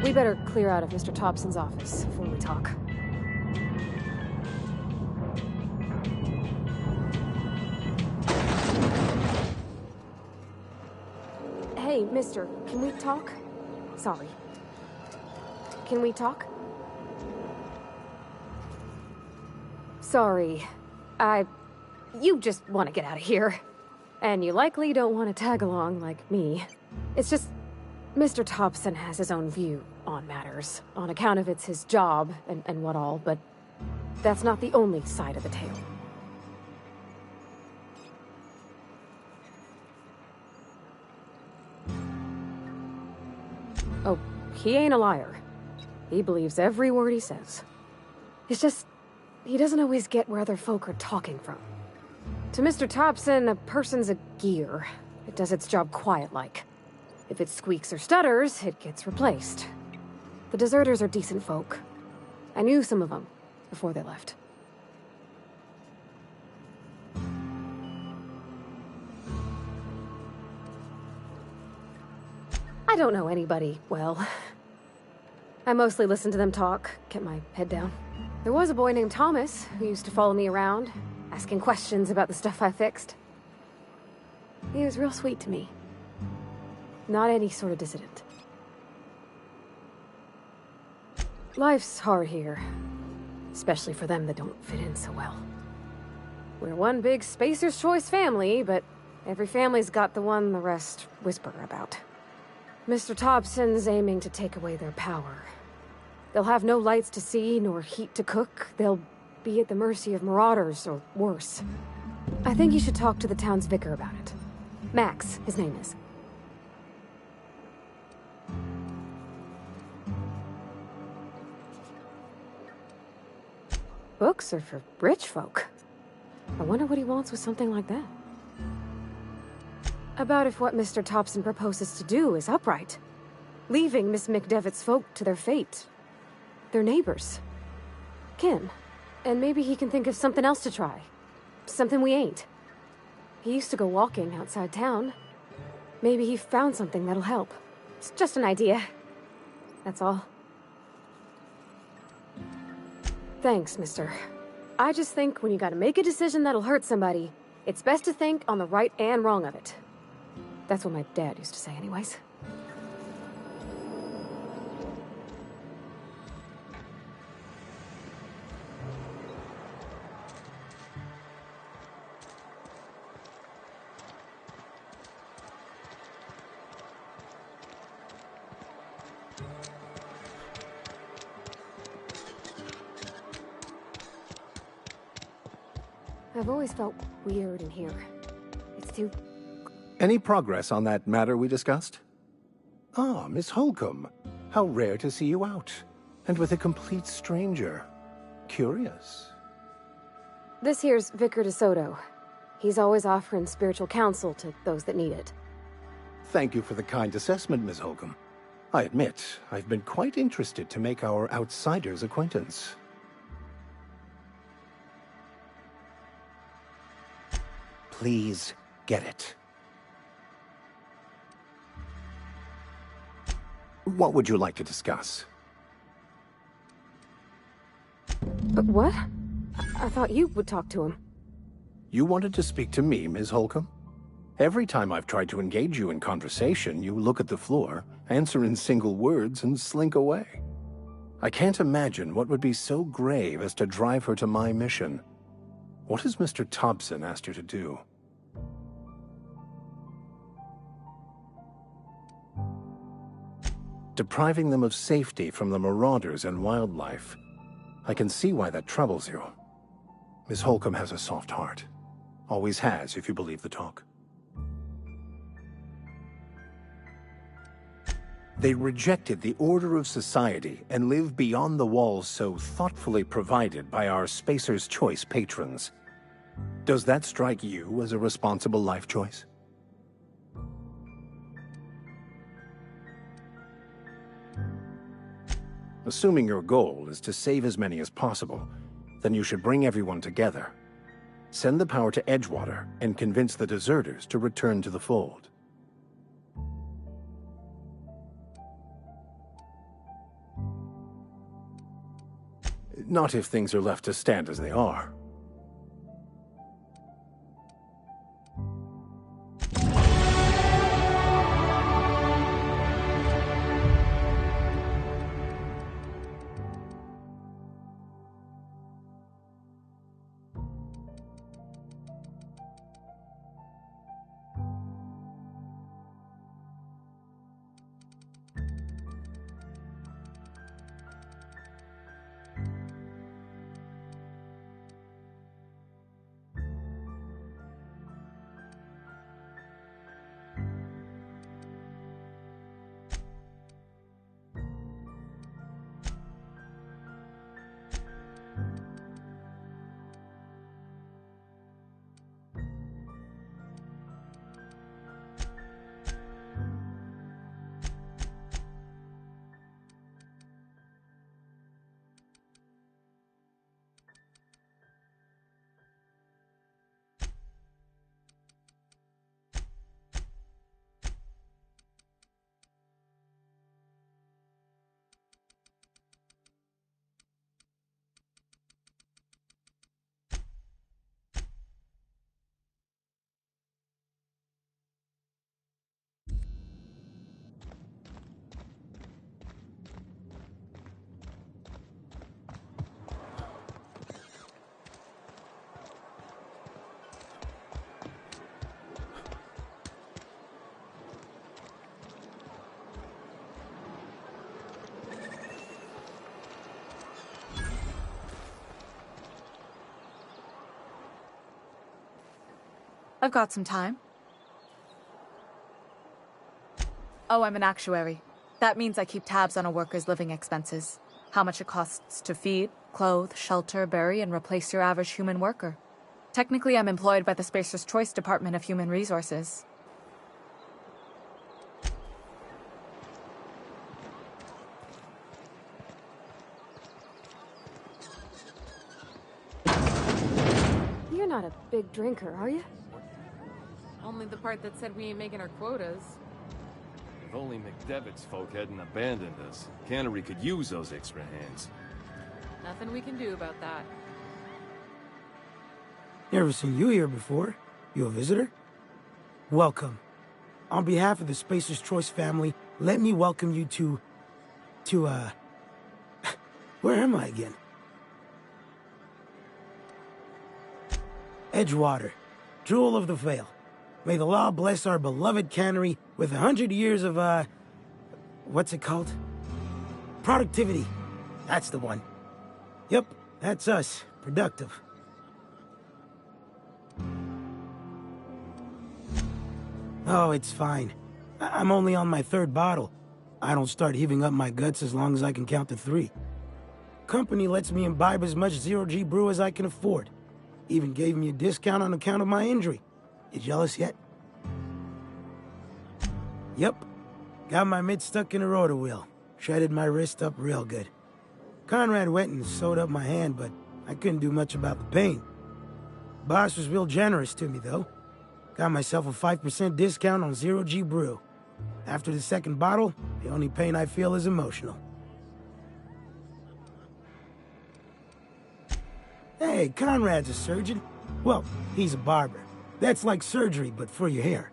We better clear out of Mr. Thompson's office before we talk. Hey, mister, can we talk? Sorry. Can we talk? Sorry. You just want to get out of here. And you likely don't want to tag along like me. It's just... Mr. Thompson has his own view on matters, on account of it's his job and what all, but that's not the only side of the tale. Oh, he ain't a liar. He believes every word he says. It's just, he doesn't always get where other folk are talking from. To Mr. Thompson, a person's a gear. It does its job quiet-like. If it squeaks or stutters, it gets replaced. The deserters are decent folk. I knew some of them before they left. I don't know anybody well. I mostly listen to them talk, get my head down. There was a boy named Thomas who used to follow me around, asking questions about the stuff I fixed. He was real sweet to me. Not any sort of dissident. Life's hard here. Especially for them that don't fit in so well. We're one big Spacer's Choice family, but every family's got the one the rest whisper about. Mr. Thompson's aiming to take away their power. They'll have no lights to see, nor heat to cook. They'll be at the mercy of marauders, or worse. I think you should talk to the town's vicar about it. Max, his name is. Books are for rich folk. I wonder what he wants with something like that. About if what Mr. Thompson proposes to do is upright. Leaving Miss McDevitt's folk to their fate. Their neighbors. Kin. And maybe he can think of something else to try. Something we ain't. He used to go walking outside town. Maybe he found something that'll help. It's just an idea. That's all. Thanks, mister. I just think when you gotta make a decision that'll hurt somebody, it's best to think on the right and wrong of it. That's what my dad used to say anyways. I've always felt weird in here. It's too... Any progress on that matter we discussed? Ah, Miss Holcomb. How rare to see you out. And with a complete stranger. Curious. This here's Vicar DeSoto. He's always offering spiritual counsel to those that need it. Thank you for the kind assessment, Miss Holcomb. I admit, I've been quite interested to make our outsider's acquaintance. Please get it. What would you like to discuss? But what? I thought you would talk to him. You wanted to speak to me, Ms. Holcomb? Every time I've tried to engage you in conversation, you look at the floor, answer in single words, and slink away. I can't imagine what would be so grave as to drive her to my mission. What has Mr. Thompson asked you to do? Depriving them of safety from the marauders and wildlife. I can see why that troubles you. Miss Holcomb has a soft heart. Always has, if you believe the talk. They rejected the order of society and live beyond the walls so thoughtfully provided by our Spacer's Choice patrons. Does that strike you as a responsible life choice? Assuming your goal is to save as many as possible, then you should bring everyone together. Send the power to Edgewater and convince the deserters to return to the fold. Not if things are left to stand as they are. I've got some time. Oh, I'm an actuary. That means I keep tabs on a worker's living expenses. How much it costs to feed, clothe, shelter, bury, and replace your average human worker. Technically, I'm employed by the Spacer's Choice Department of Human Resources. You're not a big drinker, are you? Only the part that said we ain't making our quotas. If only McDevitt's folk hadn't abandoned us. Cannery could use those extra hands. Nothing we can do about that. Never seen you here before. You a visitor? Welcome. On behalf of the Spacer's Choice family, let me welcome you to, where am I again? Edgewater, Jewel of the Vale. May the law bless our beloved cannery with 100 years of, what's it called? Productivity. That's the one. Yep, that's us. Productive. Oh, it's fine. I'm only on my 3rd bottle. I don't start heaving up my guts as long as I can count to 3. Company lets me imbibe as much zero-G brew as I can afford. Even gave me a discount on account of my injury. You jealous yet? Yep. Got my mitt stuck in a rotor wheel. Shredded my wrist up real good. Conrad went and sewed up my hand, but I couldn't do much about the pain. Boss was real generous to me, though. Got myself a 5% discount on zero-G brew. After the 2nd bottle, the only pain I feel is emotional. Hey, Conrad's a surgeon. Well, he's a barber. That's like surgery, but for your hair.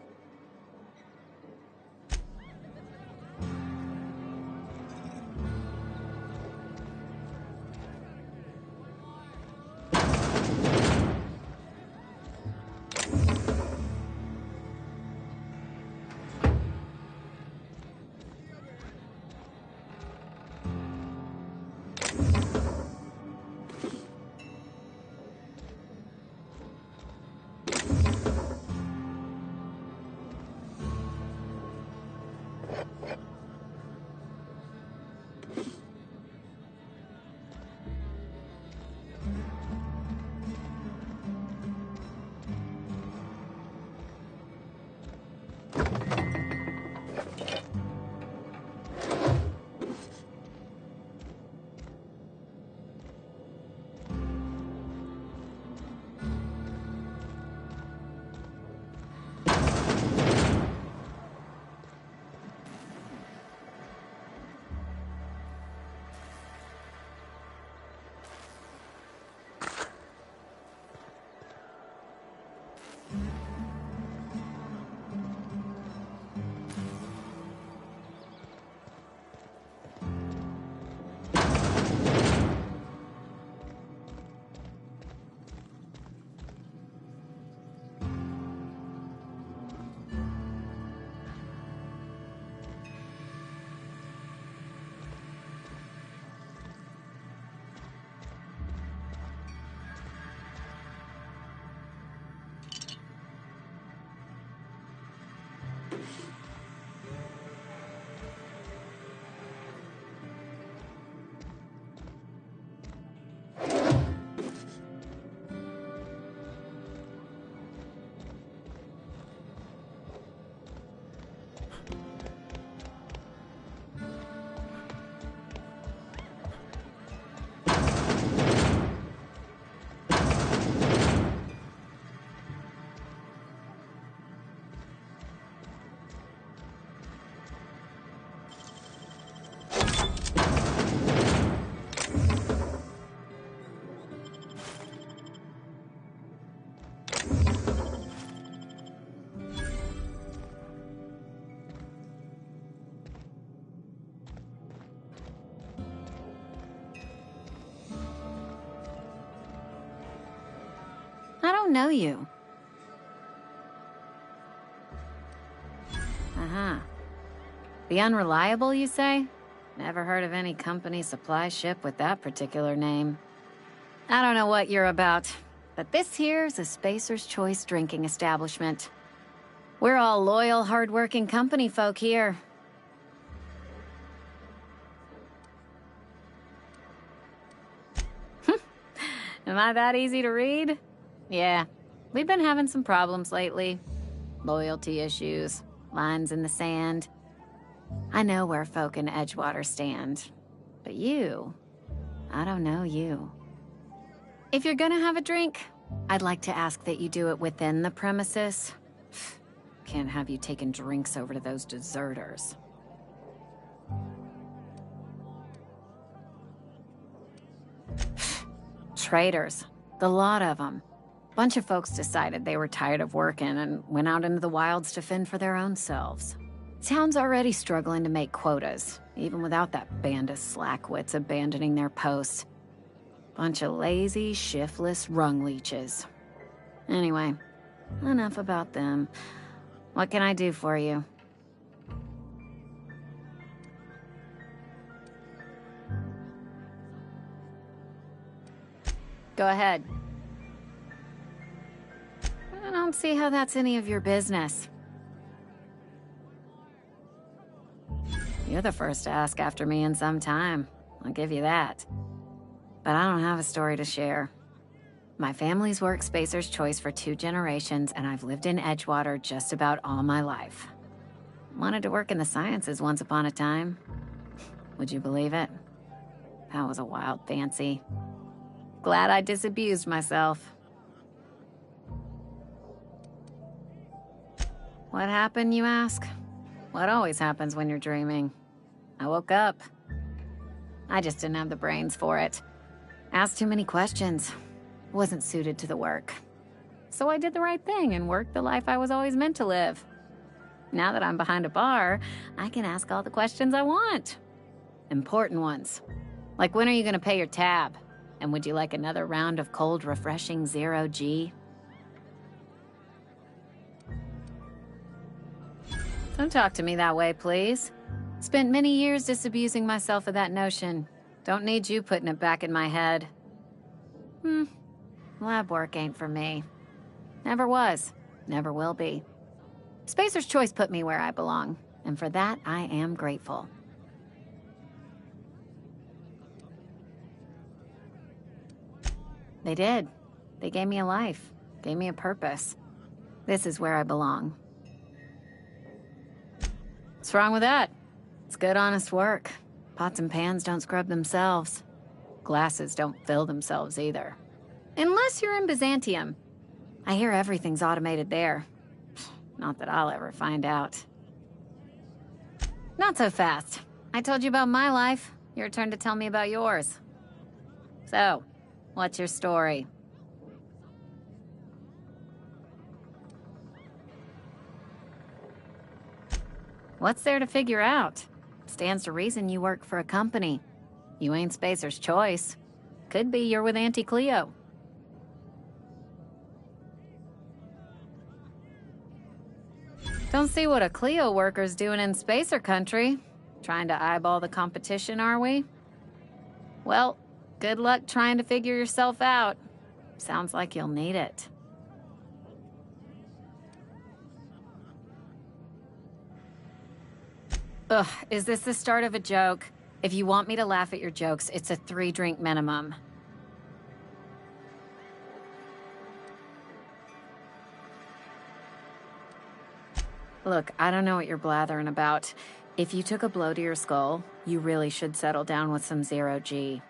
don't know you. Uh-huh. The Unreliable, you say? Never heard of any company supply ship with that particular name. I don't know what you're about, but this here's a Spacer's Choice drinking establishment. We're all loyal, hard-working company folk here. Am I that easy to read? Yeah, we've been having some problems lately. Loyalty issues, lines in the sand. I know where folk in Edgewater stand. But you, I don't know you. If you're gonna have a drink, I'd like to ask that you do it within the premises. Can't have you taking drinks over to those deserters. Traitors. The lot of them. Bunch of folks decided they were tired of working and went out into the wilds to fend for their own selves. Town's already struggling to make quotas, even without that band of slackwits abandoning their posts. Bunch of lazy, shiftless rung leeches. Anyway, enough about them. What can I do for you? Go ahead. I don't see how that's any of your business. You're the first to ask after me in some time. I'll give you that. But I don't have a story to share. My family's worked Spacer's Choice for 2 generations, and I've lived in Edgewater just about all my life. Wanted to work in the sciences once upon a time. Would you believe it? That was a wild fancy. Glad I disabused myself. What happened, you ask? What always happens when you're dreaming. I woke up. I just didn't have the brains for it. Asked too many questions. Wasn't suited to the work. So I did the right thing and worked the life I was always meant to live. Now that I'm behind a bar, I can ask all the questions I want. Important ones. Like, when are you gonna pay your tab? And would you like another round of cold, refreshing Zero-G? Don't talk to me that way, please. Spent many years disabusing myself of that notion. Don't need you putting it back in my head. Lab work ain't for me. Never was. Never will be. Spacer's Choice put me where I belong, and for that, I am grateful. They did. They gave me a life. Gave me a purpose. This is where I belong. What's wrong with that? It's good, honest work. Pots and pans don't scrub themselves. Glasses don't fill themselves either. Unless you're in Byzantium. I hear everything's automated there. Not that I'll ever find out. Not so fast. I told you about my life. Your turn to tell me about yours. So, what's your story? What's there to figure out? Stands to reason you work for a company. You ain't Spacer's Choice. Could be you're with Auntie Cleo. Don't see what a Cleo worker's doing in Spacer country. Trying to eyeball the competition, are we? Well, good luck trying to figure yourself out. Sounds like you'll need it. Ugh, is this the start of a joke? If you want me to laugh at your jokes, it's a 3-drink minimum. Look, I don't know what you're blathering about. If you took a blow to your skull, you really should settle down with some Zero-G.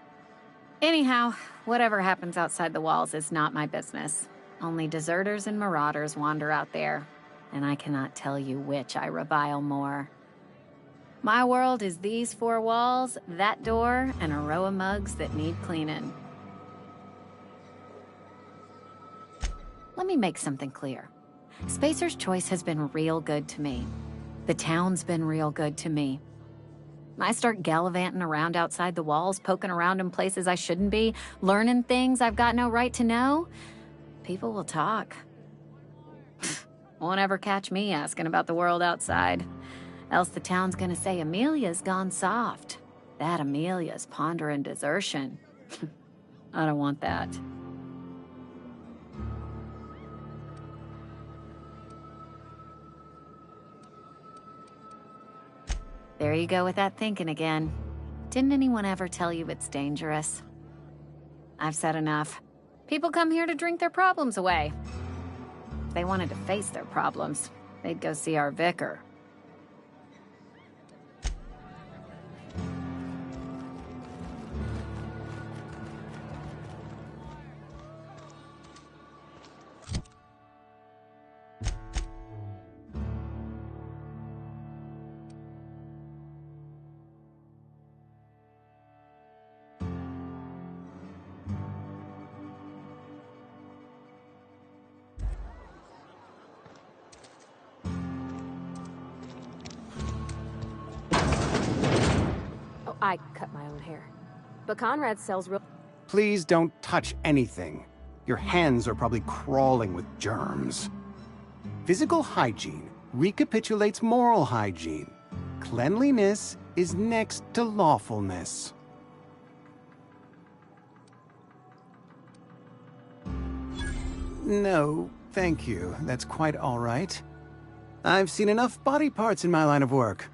Anyhow, whatever happens outside the walls is not my business. Only deserters and marauders wander out there, and I cannot tell you which I revile more. My world is these 4 walls, that door, and a row of mugs that need cleaning. Let me make something clear. Spacer's Choice has been real good to me. The town's been real good to me. I start gallivanting around outside the walls, poking around in places I shouldn't be, learning things I've got no right to know. people will talk. Won't ever catch me asking about the world outside. Else the town's gonna say Amelia's gone soft. That Amelia's pondering desertion. I don't want that. There you go with that thinking again. Didn't anyone ever tell you it's dangerous? I've said enough. People come here to drink their problems away. If they wanted to face their problems, they'd go see our vicar. I cut my own hair. But Conrad sells real... Please don't touch anything. Your hands are probably crawling with germs. Physical hygiene recapitulates moral hygiene. Cleanliness is next to lawfulness. No, thank you. That's quite all right. I've seen enough body parts in my line of work.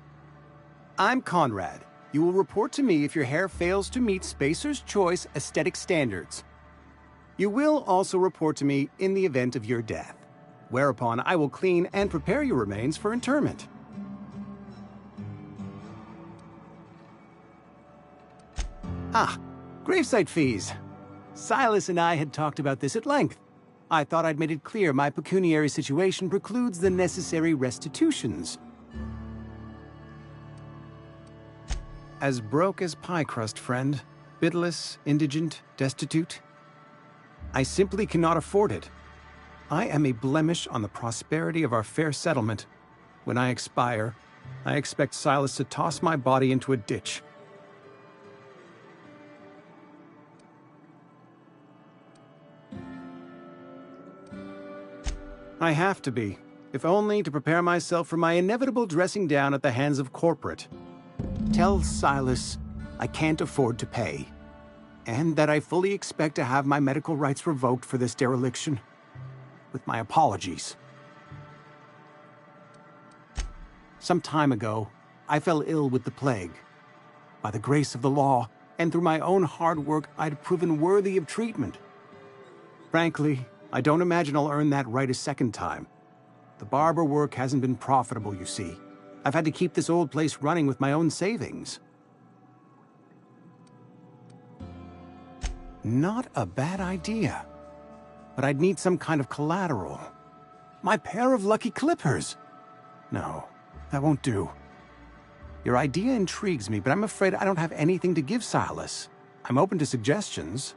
I'm Conrad. You will report to me if your hair fails to meet Spacer's Choice aesthetic standards. You will also report to me in the event of your death, whereupon I will clean and prepare your remains for interment. Ah, gravesite fees. Silas and I had talked about this at length. I thought I'd made it clear my pecuniary situation precludes the necessary restitutions. As broke as pie crust, friend. Bidless, indigent, destitute. I simply cannot afford it. I am a blemish on the prosperity of our fair settlement. When I expire, I expect Silas to toss my body into a ditch. I have to be, if only to prepare myself for my inevitable dressing down at the hands of corporate. Tell Silas I can't afford to pay, and that I fully expect to have my medical rights revoked for this dereliction. With my apologies. Some time ago, I fell ill with the plague. By the grace of the law, and through my own hard work, I'd proven worthy of treatment. Frankly, I don't imagine I'll earn that right a second time. The barber work hasn't been profitable, you see. I've had to keep this old place running with my own savings. Not a bad idea. But I'd need some kind of collateral. My pair of lucky clippers! No, that won't do. Your idea intrigues me, but I'm afraid I don't have anything to give Silas. I'm open to suggestions.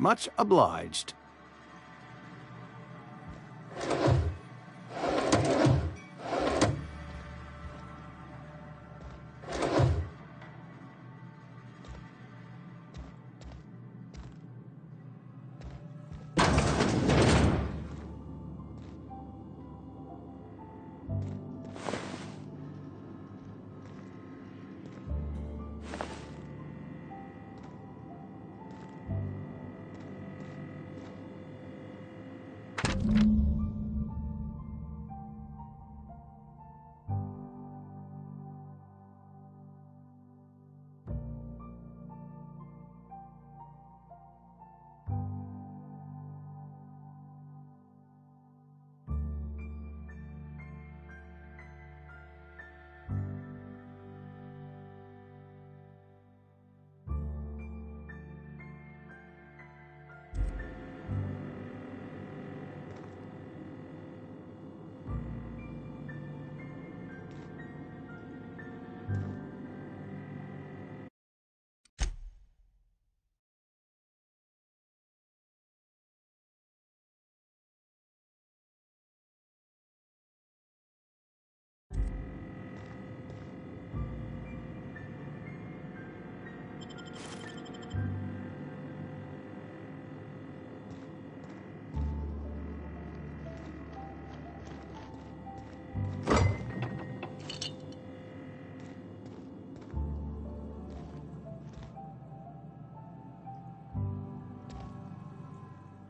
Much obliged.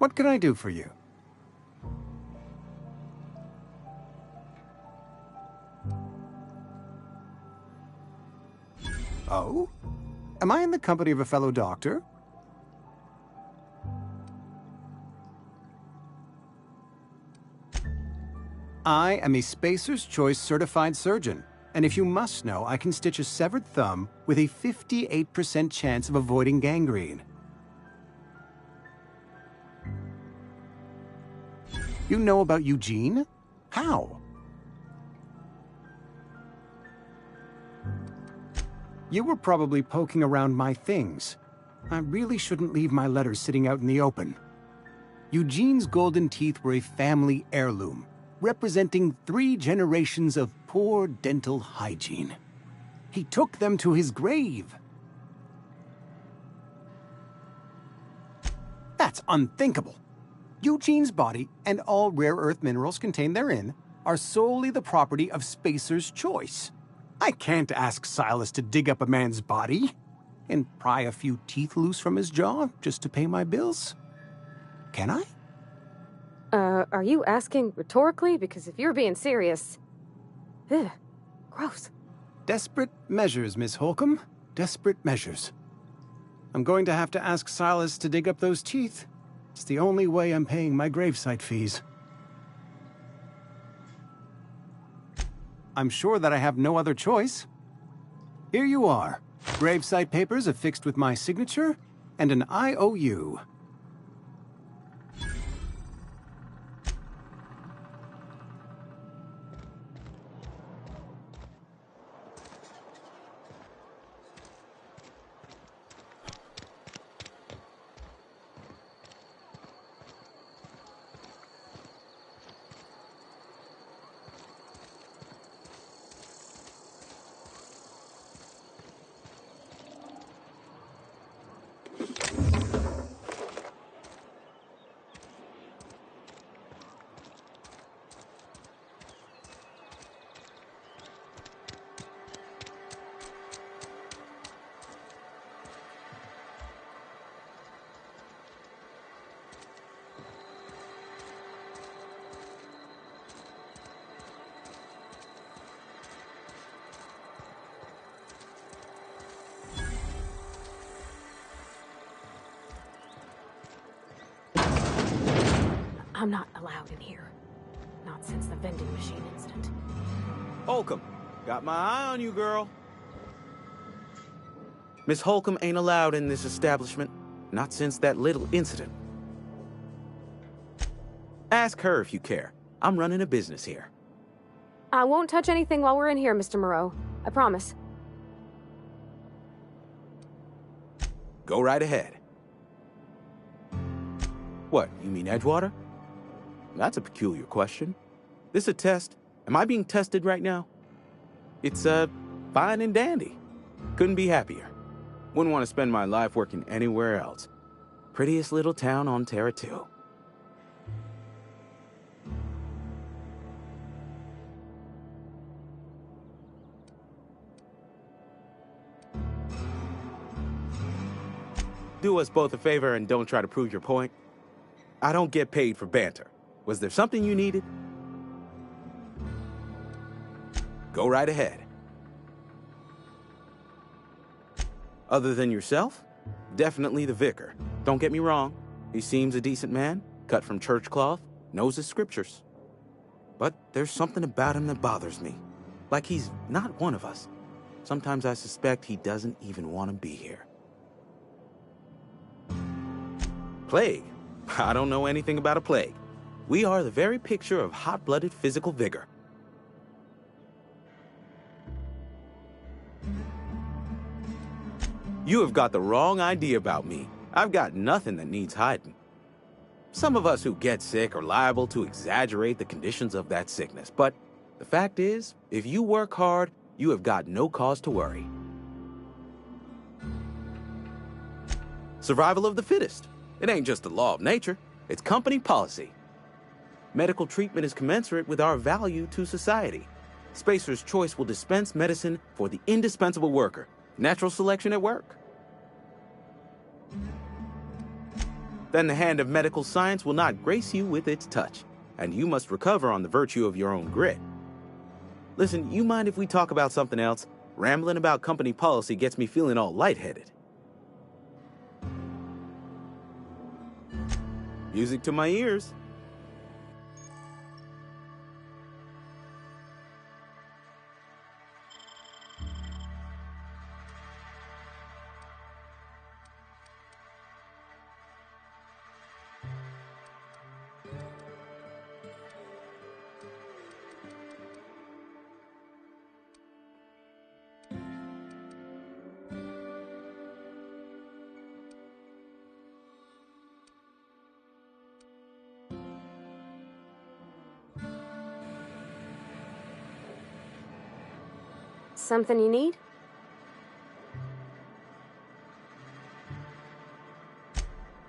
What can I do for you? Oh? Am I in the company of a fellow doctor? I am a Spacer's Choice certified surgeon, and if you must know, I can stitch a severed thumb with a 58% chance of avoiding gangrene. You know about Eugene? How? You were probably poking around my things. I really shouldn't leave my letters sitting out in the open. Eugene's golden teeth were a family heirloom, representing 3 generations of poor dental hygiene. He took them to his grave. That's unthinkable. Eugene's body and all rare earth minerals contained therein are solely the property of Spacer's Choice. I can't ask Silas to dig up a man's body and pry a few teeth loose from his jaw just to pay my bills. Can I? Are you asking rhetorically? Because if you're being serious... Ugh, gross. Desperate measures, Miss Holcomb. Desperate measures. I'm going to have to ask Silas to dig up those teeth. It's the only way I'm paying my gravesite fees. I'm sure that I have no other choice. Here you are. Gravesite papers affixed with my signature and an IOU. I'm not allowed in here. Not since the vending machine incident. Holcomb, got my eye on you, girl. Miss Holcomb ain't allowed in this establishment. Not since that little incident. Ask her if you care. I'm running a business here. I won't touch anything while we're in here, Mr. Moreau. I promise. Go right ahead. What, you mean Edgewater? That's a peculiar question. This a test? Am I being tested right now? It's, fine and dandy. Couldn't be happier. Wouldn't want to spend my life working anywhere else. Prettiest little town on Terra 2. Do us both a favor and don't try to prove your point. I don't get paid for banter. Was there something you needed? Go right ahead. Other than yourself? Definitely the vicar. Don't get me wrong. He seems a decent man, cut from church cloth, knows his scriptures. But there's something about him that bothers me. Like he's not one of us. Sometimes I suspect he doesn't even want to be here. Plague? I don't know anything about a plague. We are the very picture of hot-blooded physical vigor. You have got the wrong idea about me. I've got nothing that needs hiding. Some of us who get sick are liable to exaggerate the conditions of that sickness, but the fact is, if you work hard, you have got no cause to worry. Survival of the fittest. It ain't just a law of nature, it's company policy. Medical treatment is commensurate with our value to society. Spacer's Choice will dispense medicine for the indispensable worker. Natural selection at work. then the hand of medical science will not grace you with its touch, and you must recover on the virtue of your own grit. Listen, you mind if we talk about something else? Rambling about company policy gets me feeling all lightheaded. Music to my ears. Something you need?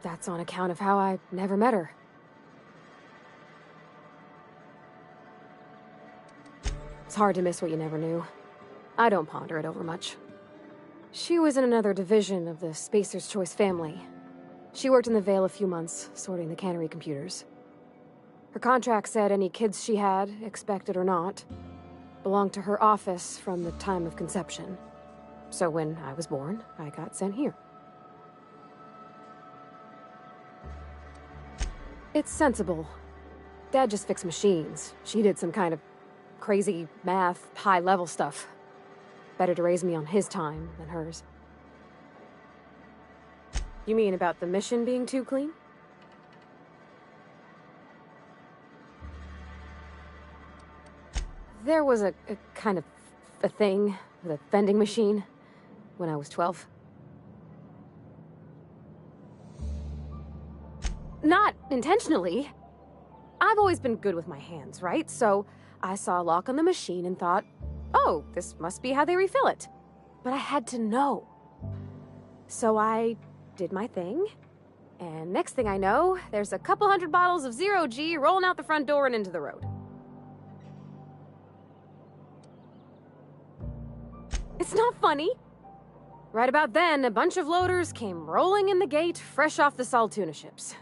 That's on account of how I never met her. It's hard to miss what you never knew. I don't ponder it over much. She was in another division of the Spacer's Choice family. She worked in the Vale a few months, sorting the cannery computers. Her contract said any kids she had, expected or not, belonged to her office from the time of conception. So when I was born, I got sent here. It's sensible. Dad just fixed machines. She did some kind of crazy math, high-level stuff. Better to raise me on his time than hers. You mean about the mission being too clean? There was a kind of a thing with a vending machine when I was 12. Not intentionally. I've always been good with my hands, right? So I saw a lock on the machine and thought, oh, this must be how they refill it. But I had to know. So I did my thing, and next thing I know, there's a couple hundred bottles of Zero G rolling out the front door and into the road. It's not funny. Right about then, a bunch of loaders came rolling in the gate, fresh off the Saltuna ships.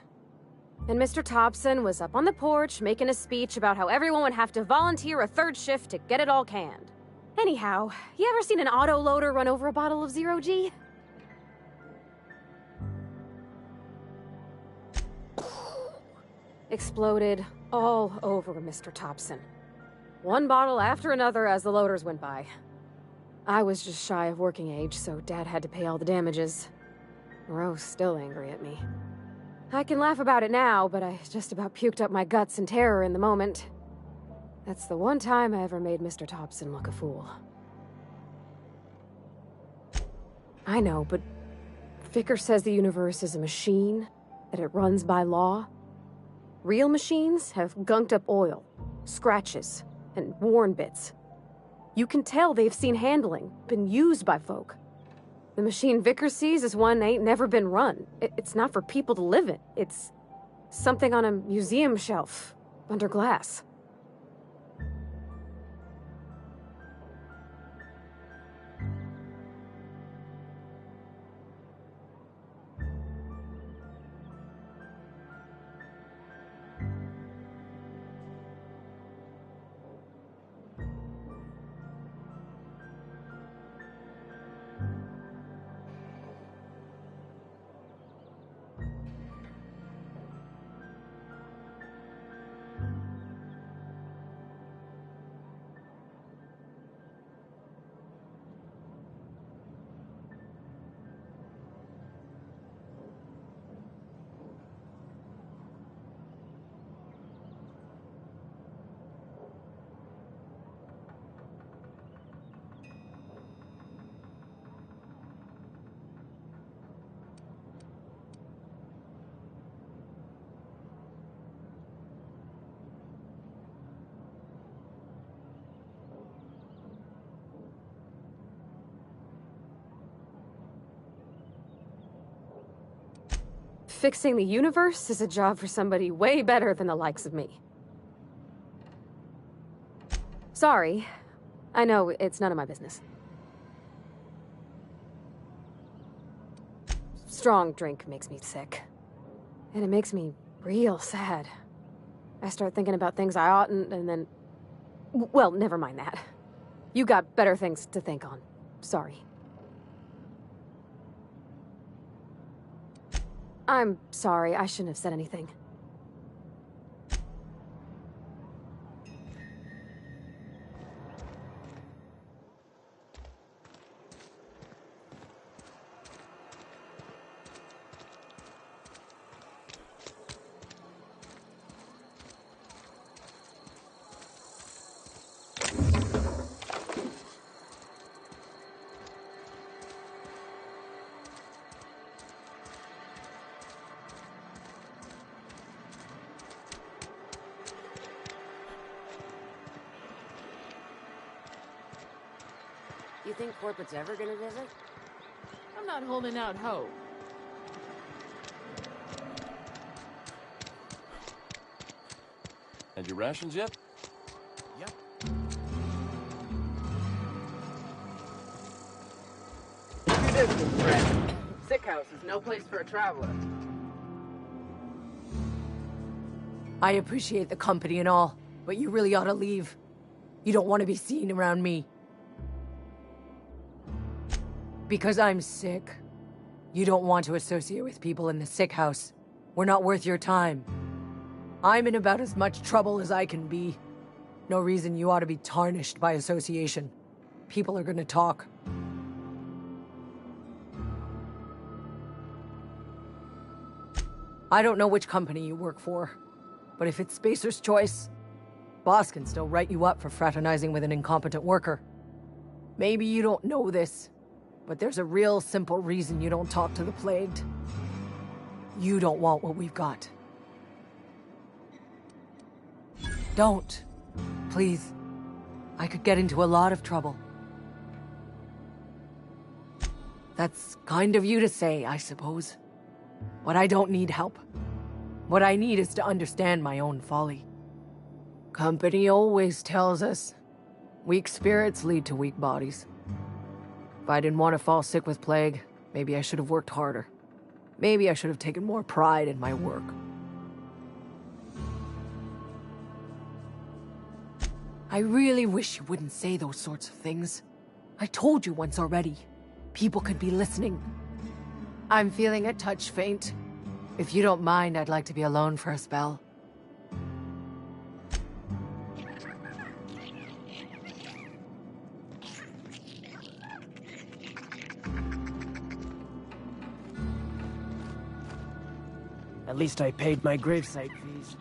And Mr. Thompson was up on the porch making a speech about how everyone would have to volunteer a third shift to get it all canned. Anyhow, you ever seen an auto loader run over a bottle of Zero G? Exploded all over Mr. Thompson. One bottle after another as the loaders went by. I was just shy of working age, so Dad had to pay all the damages. Rose still angry at me. I can laugh about it now, but I just about puked up my guts in terror in the moment. That's the one time I ever made Mr. Thompson look a fool. I know, but Vicker says the universe is a machine, that it runs by law. Real machines have gunked up oil, scratches, and worn bits. You can tell they've seen handling, been used by folk. The machine Vicker sees is one ain't never been run. It's not for people to live in. It's something on a museum shelf, under glass. Fixing the universe is a job for somebody way better than the likes of me. Sorry. I know, it's none of my business. Strong drink makes me sick. And it makes me real sad. I start thinking about things I oughtn't, and then... Well, never mind that. You got better things to think on. Sorry. I'm sorry, I shouldn't have said anything. You think corporate's ever gonna visit? I'm not holding out hope. And your rations yet? Yep. Do this with Fred. Sick house is no place for a traveler. I appreciate the company and all, but you really ought to leave. You don't want to be seen around me. Because I'm sick. You don't want to associate with people in the sick house. We're not worth your time. I'm in about as much trouble as I can be. No reason you ought to be tarnished by association. People are gonna talk. I don't know which company you work for, but if it's Spacer's Choice, boss can still write you up for fraternizing with an incompetent worker. Maybe you don't know this, but there's a real simple reason you don't talk to the Plagued. You don't want what we've got. Don't. Please. I could get into a lot of trouble. That's kind of you to say, I suppose. But I don't need help. What I need is to understand my own folly. Company always tells us, weak spirits lead to weak bodies. If I didn't want to fall sick with plague, maybe I should have worked harder. Maybe I should have taken more pride in my work. I really wish you wouldn't say those sorts of things. I told you once already. People could be listening. I'm feeling a touch faint. If you don't mind, I'd like to be alone for a spell. At least I paid my gravesite fees.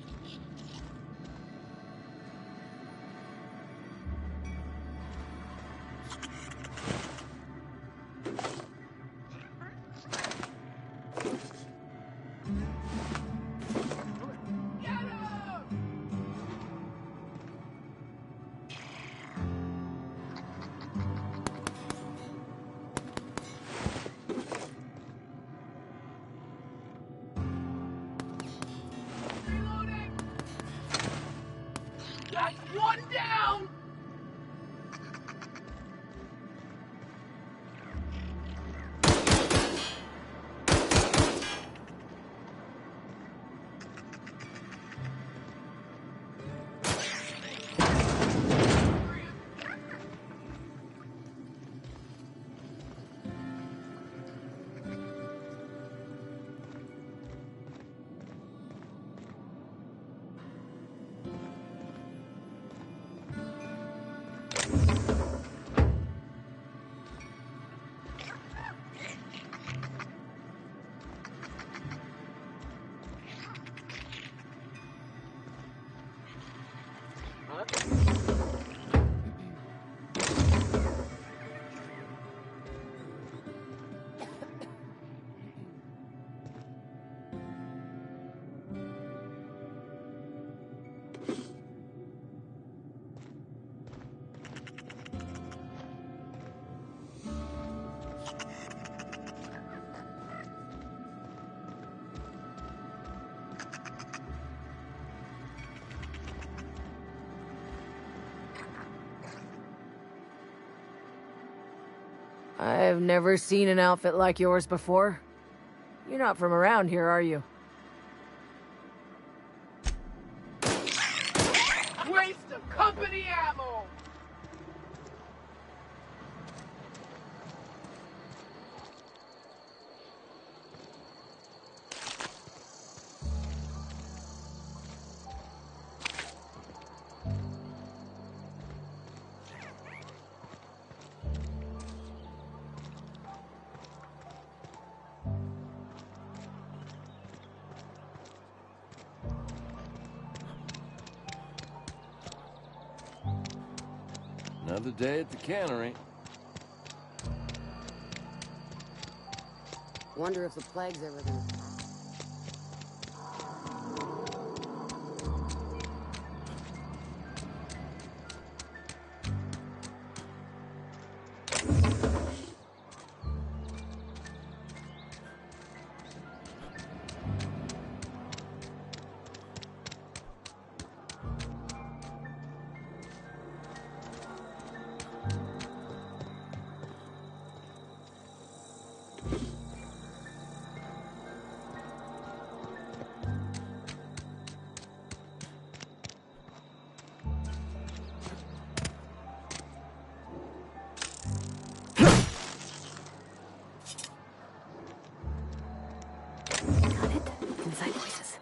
I've never seen an outfit like yours before. You're not from around here, are you? Another day at the cannery. Wonder if the plague's ever gonna... Inside voices.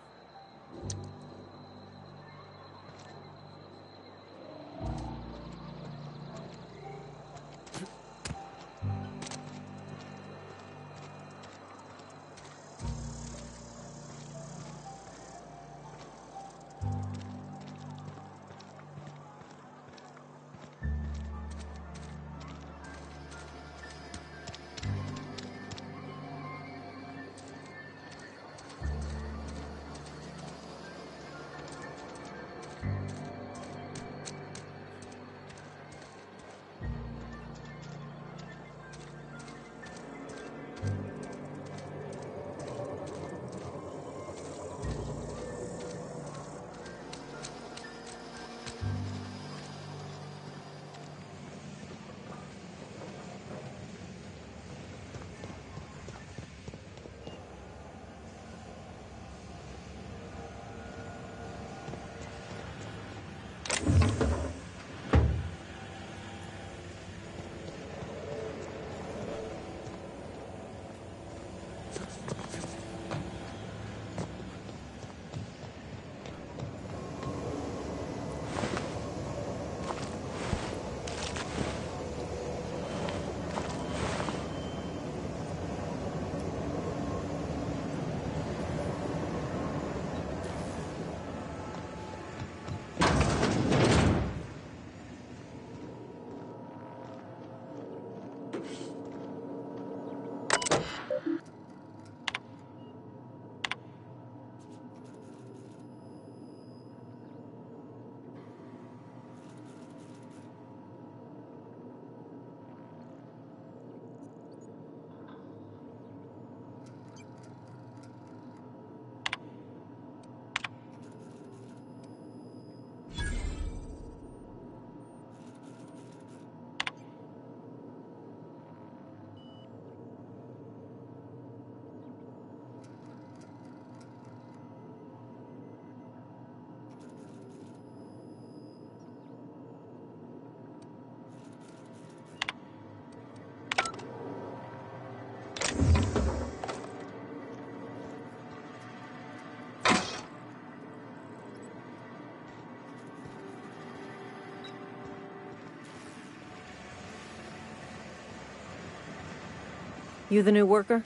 You the new worker?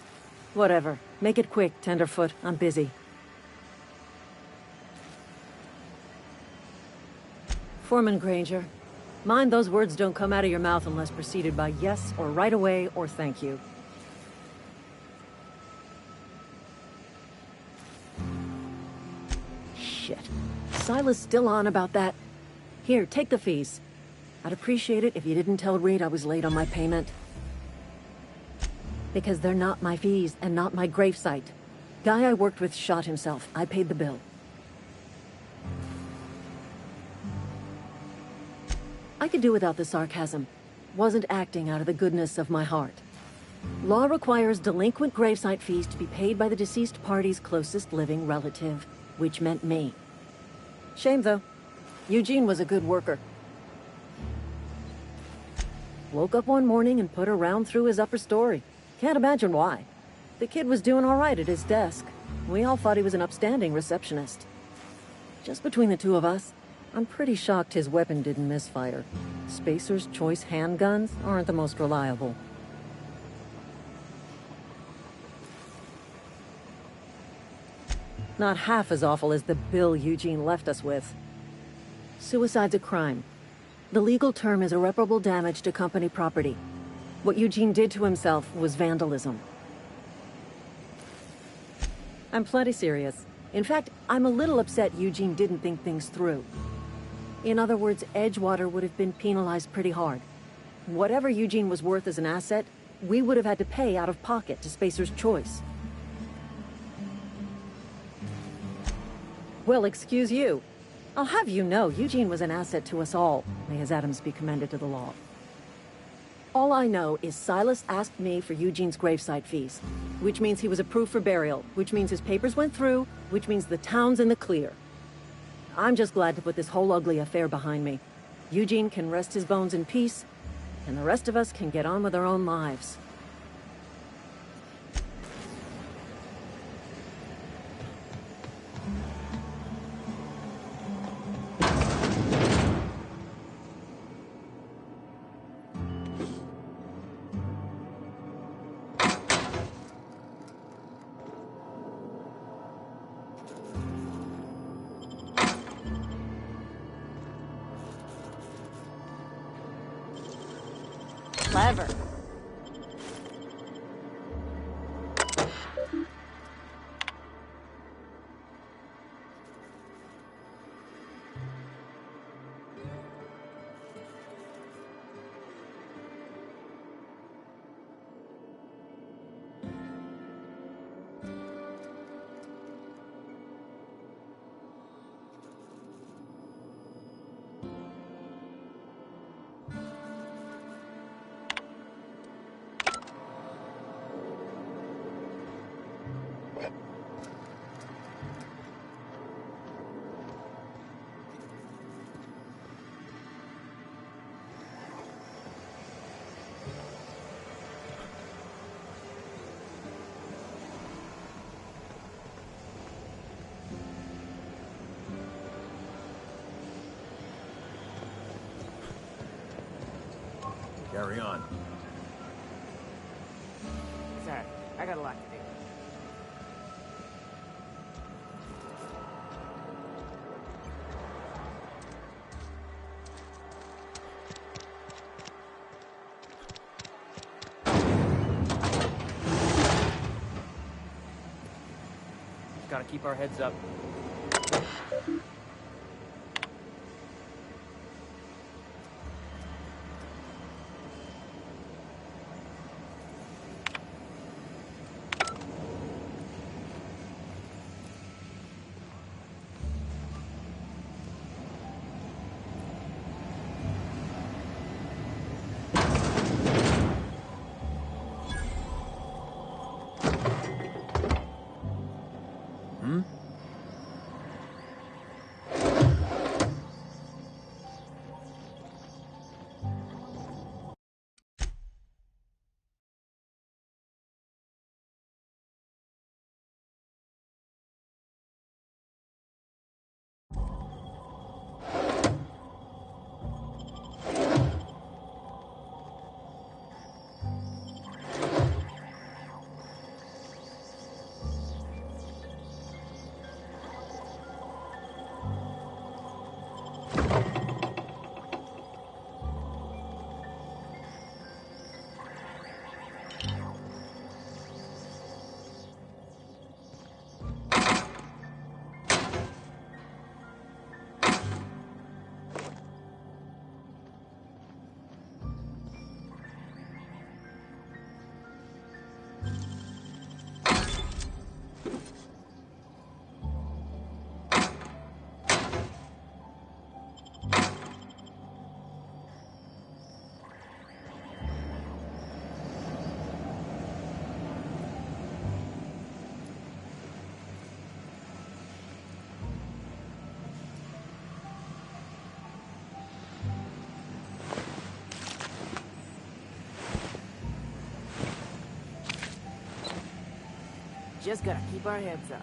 Whatever. Make it quick, Tenderfoot. I'm busy. Foreman Granger. Mind those words don't come out of your mouth unless preceded by yes, or right away, or thank you. Shit. Silas still on about that. Here, take the fees. I'd appreciate it if you didn't tell Reed I was late on my payment. Because they're not my fees, and not my gravesite. Guy I worked with shot himself. I paid the bill. I could do without the sarcasm. Wasn't acting out of the goodness of my heart. Law requires delinquent gravesite fees to be paid by the deceased party's closest living relative, which meant me. Shame, though. Eugene was a good worker. Woke up one morning and put a round through his upper story. Can't imagine why. The kid was doing all right at his desk. We all thought he was an upstanding receptionist. Just between the two of us, I'm pretty shocked his weapon didn't misfire. Spacer's Choice handguns aren't the most reliable. Not half as awful as the bill Eugene left us with. Suicide's a crime. The legal term is irreparable damage to company property. What Eugene did to himself was vandalism. I'm plenty serious. In fact, I'm a little upset Eugene didn't think things through. In other words, Edgewater would have been penalized pretty hard. Whatever Eugene was worth as an asset, we would have had to pay out of pocket to Spacer's Choice. Well, excuse you. I'll have you know, Eugene was an asset to us all. May his atoms be commended to the law. All I know is Silas asked me for Eugene's gravesite fees, which means he was approved for burial, which means his papers went through, which means the town's in the clear. I'm just glad to put this whole ugly affair behind me. Eugene can rest his bones in peace, and the rest of us can get on with our own lives. Clever. Carry on. Sorry, I got a lot to do. Gotta keep our heads up. Just gotta keep our heads up.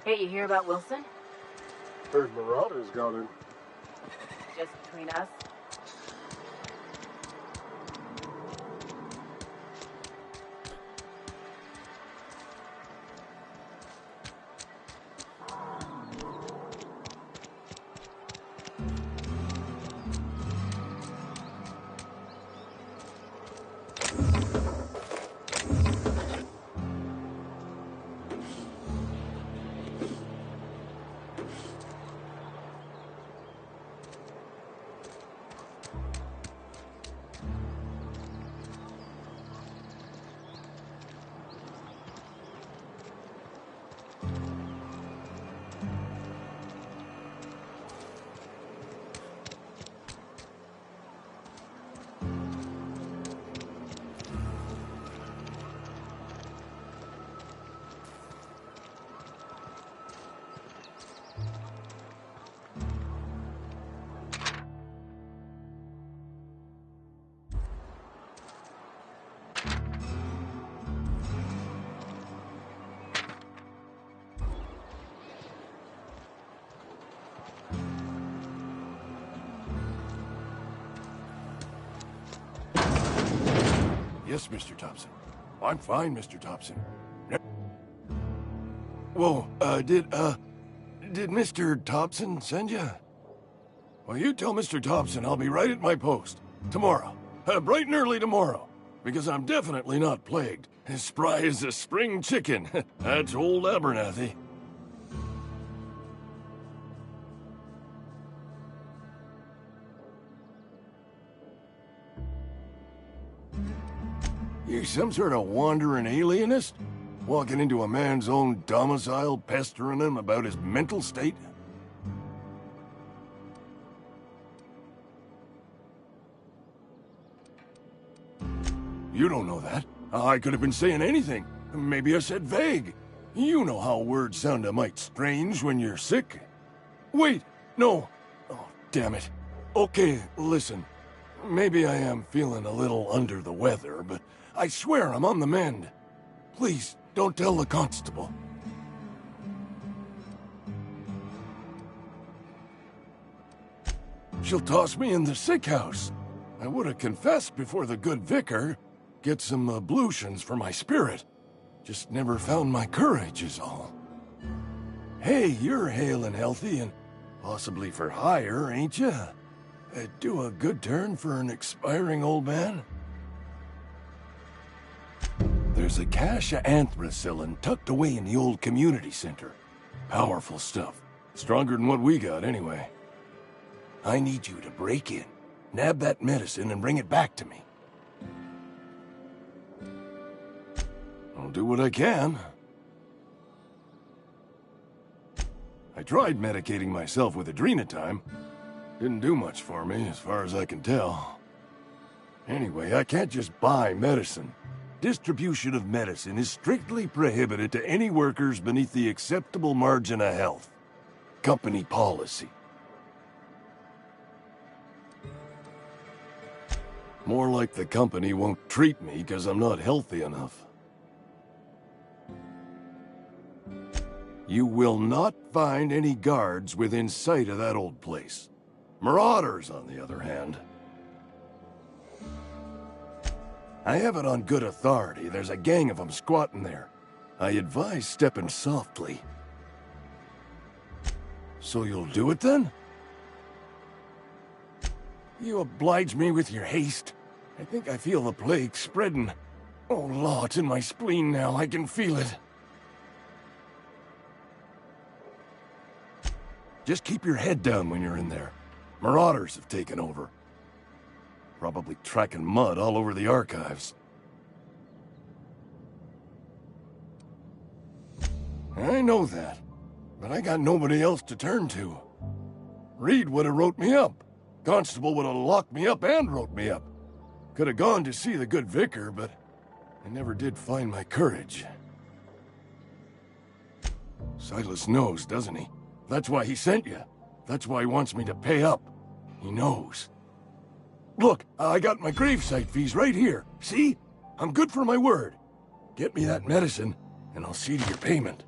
Hey, you hear about Wilson? Heard Marauders got in. Just between us? Yes, Mr. Thompson. I'm fine, Mr. Thompson. Whoa, did Mr. Thompson send you? Well, you tell Mr. Thompson I'll be right at my post. Tomorrow. Bright and early tomorrow. Because I'm definitely not plagued. As spry as a spring chicken. That's old Abernathy. You some sort of wandering alienist? Walking into a man's own domicile, pestering him about his mental state? You don't know that. I could have been saying anything. Maybe I said vague. You know how words sound a mite strange when you're sick. Wait, no. Oh, damn it. Okay, listen. Maybe I am feeling a little under the weather, but I swear I'm on the mend. Please, don't tell the constable. She'll toss me in the sick house. I would have confessed before the good vicar. Get some ablutions for my spirit. Just never found my courage is all. Hey, you're hale and healthy and possibly for hire, ain't you? Do a good turn for an expiring old man? There's a cache of anthracillin tucked away in the old community center. Powerful stuff. Stronger than what we got, anyway. I need you to break in, nab that medicine, and bring it back to me. I'll do what I can. I tried medicating myself with Adrenatime. Didn't do much for me, as far as I can tell. Anyway, I can't just buy medicine. Distribution of medicine is strictly prohibited to any workers beneath the acceptable margin of health. Company policy. More like the company won't treat me because I'm not healthy enough. You will not find any guards within sight of that old place. Marauders, on the other hand. I have it on good authority. There's a gang of them squatting there. I advise stepping softly. So you'll do it then? You oblige me with your haste. I think I feel the plague spreading. Oh, law, it's in my spleen now. I can feel it. Just keep your head down when you're in there. Marauders have taken over. Probably tracking mud all over the archives. I know that, but I got nobody else to turn to. Reed would have wrote me up. Constable would have locked me up and wrote me up. Could have gone to see the good vicar, but I never did find my courage. Silas knows, doesn't he? That's why he sent you. That's why he wants me to pay up. He knows. Look, I got my gravesite fees right here. See? I'm good for my word. Get me that medicine, and I'll see to your payment.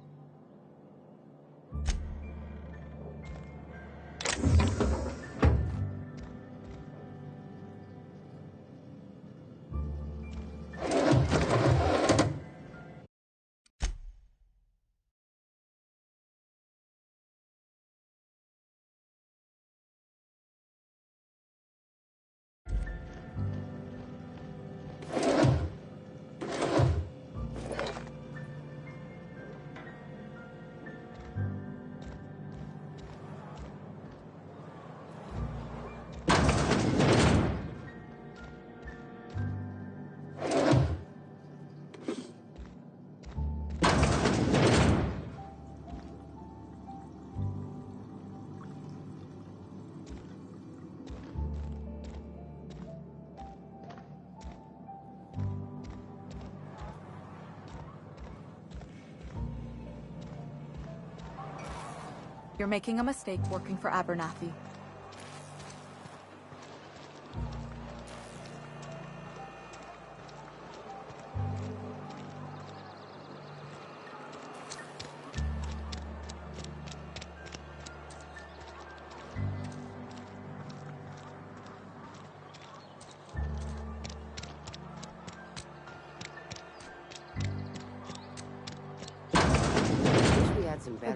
You're making a mistake working for Abernathy.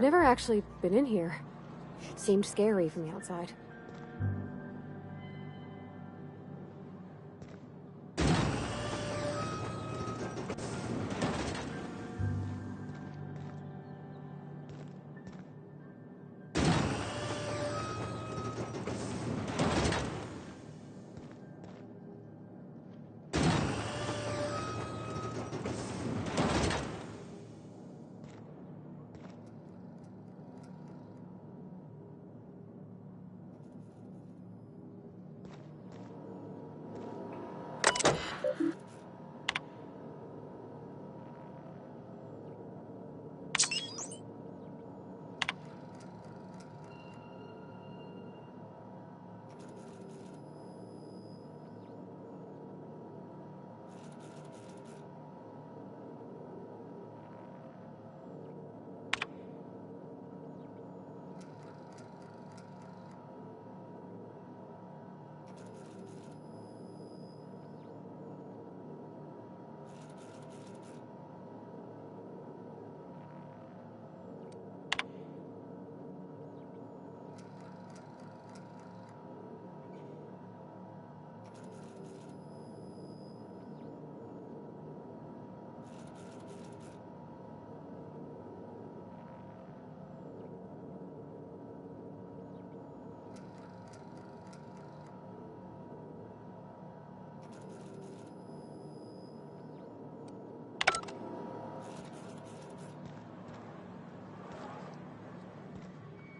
I've never actually been in here. It seemed scary from the outside.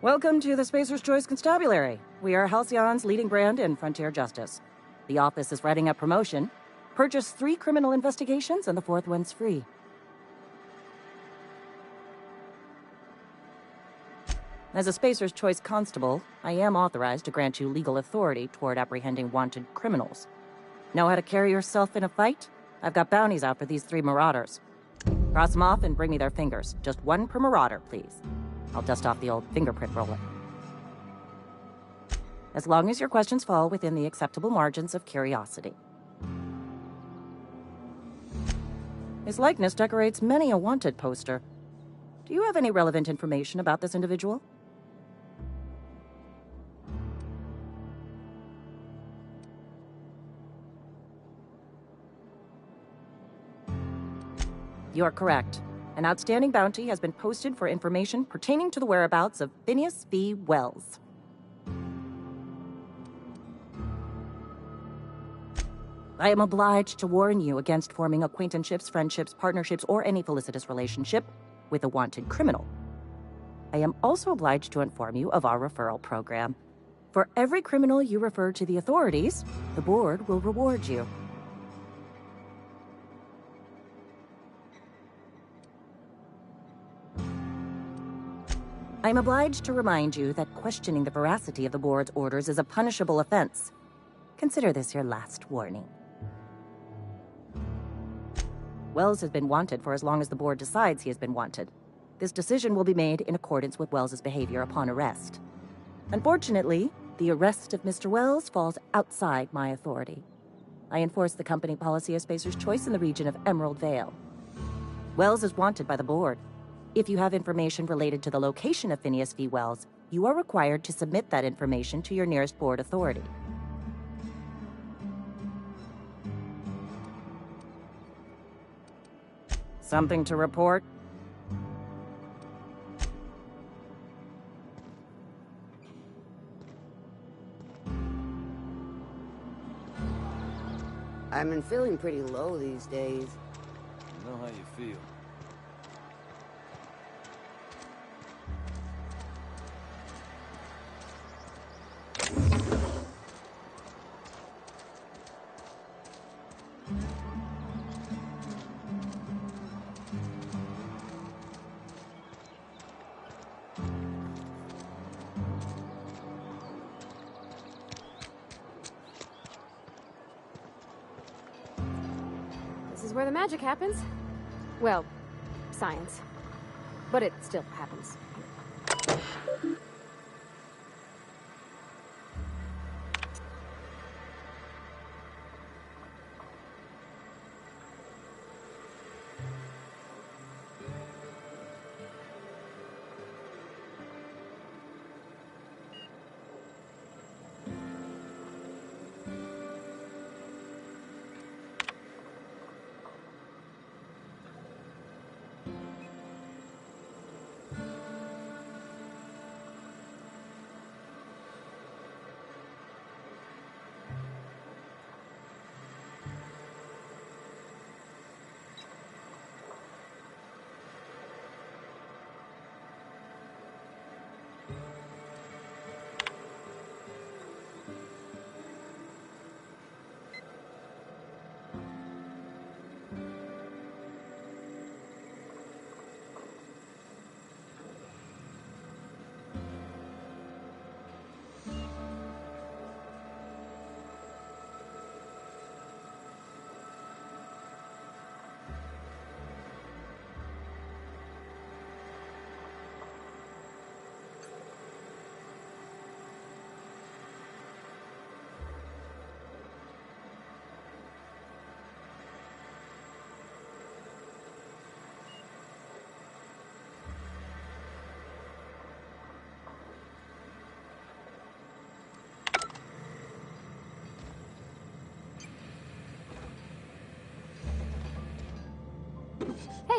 Welcome to the Spacer's Choice Constabulary. We are Halcyon's leading brand in frontier justice. The office is writing up promotion. Purchase 3 criminal investigations and the 4th one's free. As a Spacer's Choice constable, I am authorized to grant you legal authority toward apprehending wanted criminals. Know how to carry yourself in a fight? I've got bounties out for these 3 marauders. Cross them off and bring me their fingers. Just 1 per marauder, please. I'll dust off the old fingerprint roller. As long as your questions fall within the acceptable margins of curiosity. His likeness decorates many a wanted poster. Do you have any relevant information about this individual? You are correct. An outstanding bounty has been posted for information pertaining to the whereabouts of Phineas V. Wells. I am obliged to warn you against forming acquaintanceships, friendships, partnerships, or any felicitous relationship with a wanted criminal. I am also obliged to inform you of our referral program. For every criminal you refer to the authorities, the board will reward you. I am obliged to remind you that questioning the veracity of the board's orders is a punishable offense. Consider this your last warning. Wells has been wanted for as long as the board decides he has been wanted. This decision will be made in accordance with Wells's behavior upon arrest. Unfortunately, the arrest of Mr. Wells falls outside my authority. I enforce the company policy of Spacer's Choice in the region of Emerald Vale. Wells is wanted by the board. If you have information related to the location of Phineas V. Wells, you are required to submit that information to your nearest board authority. Something to report? I've been feeling pretty low these days. I know how you feel. This is where the magic happens. Well, science. But it still happens.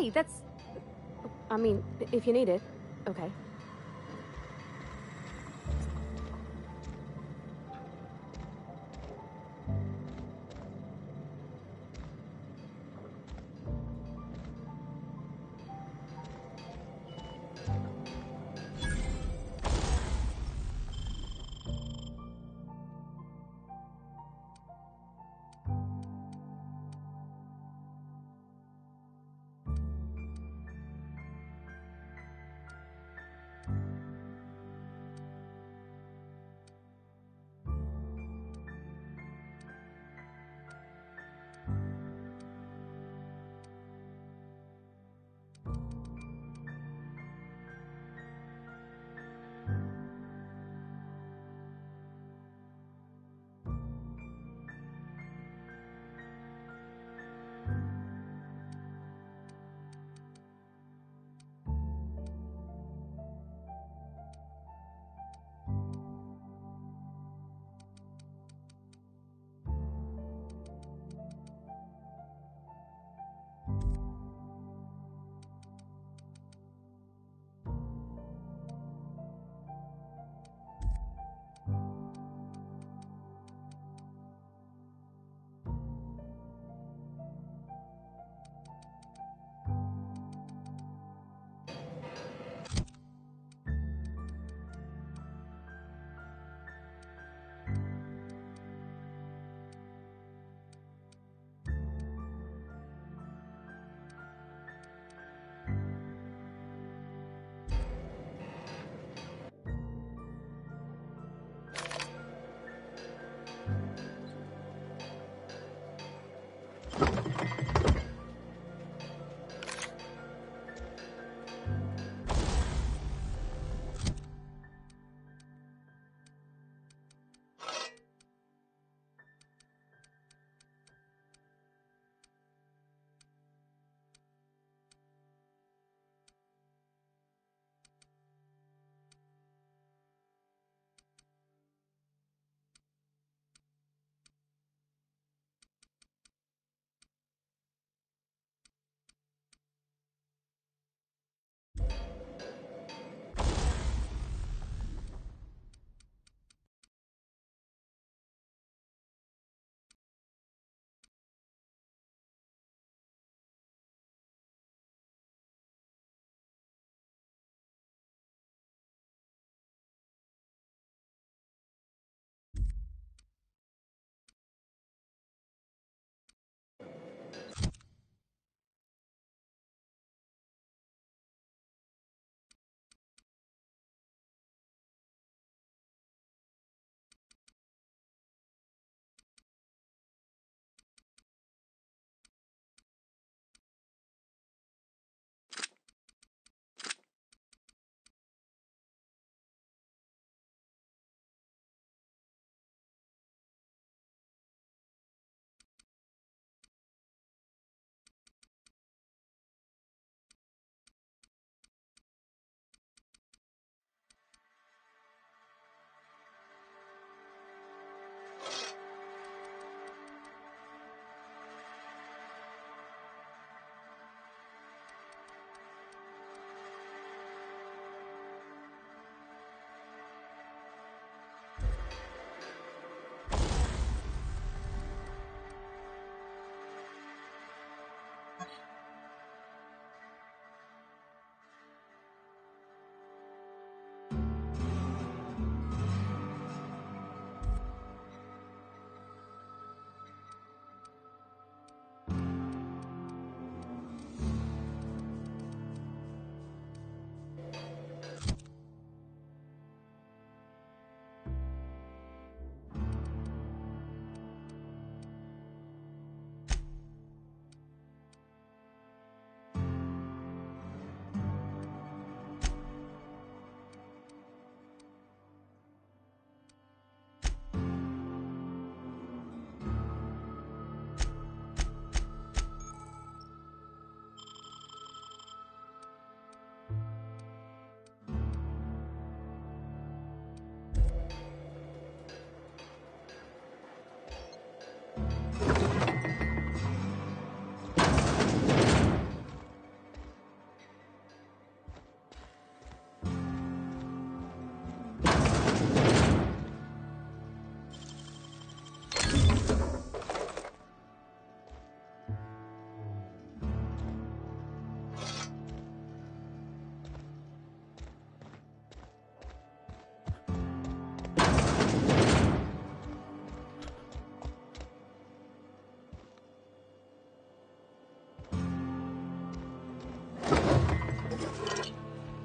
Hey, that's... I mean, if you need it, okay.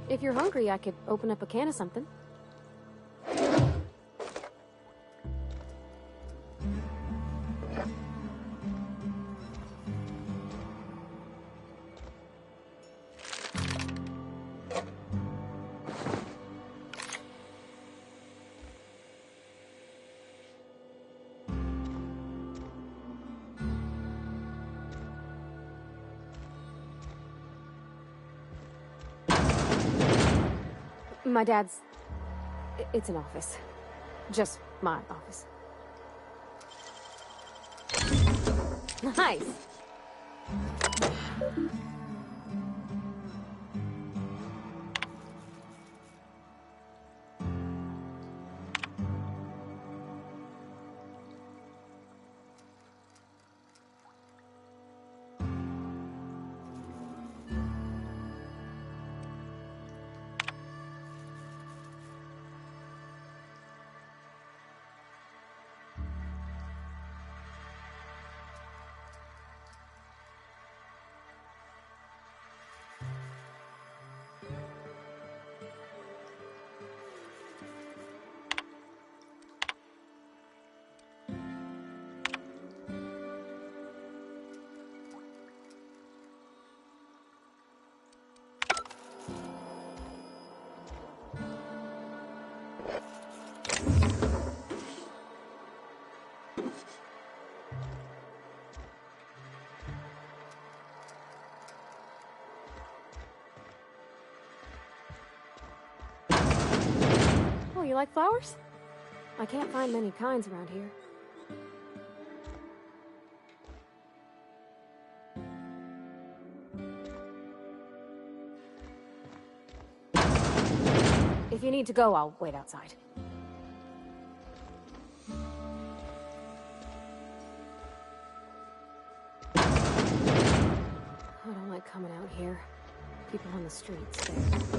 If you're hungry, I could open up a can of something. My dad's... It's an office. Just my office. Nice! Oh, you like flowers? I can't find many kinds around here. If you need to go, I'll wait outside. I don't like coming out here. People on the streets there.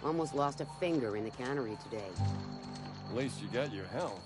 Almost lost a finger in the cannery today. At least you got your health.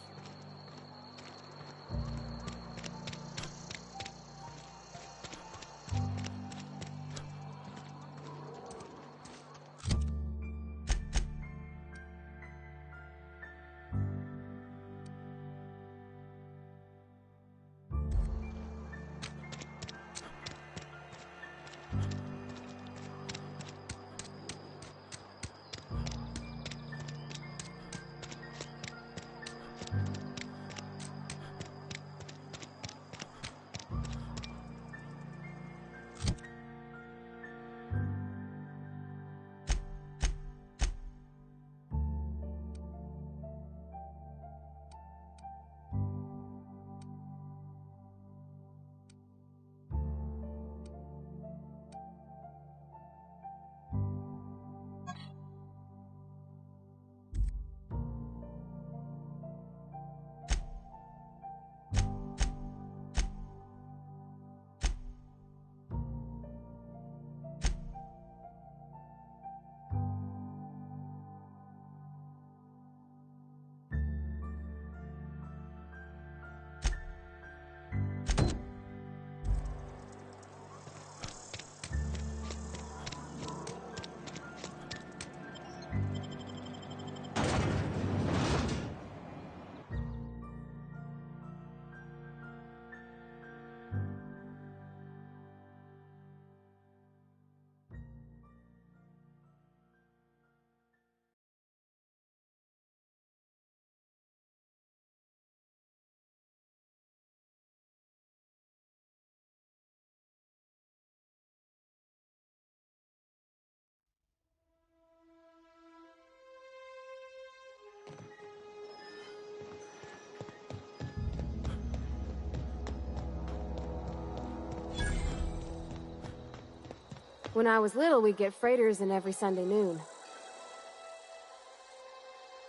When I was little, we'd get freighters in every Sunday noon.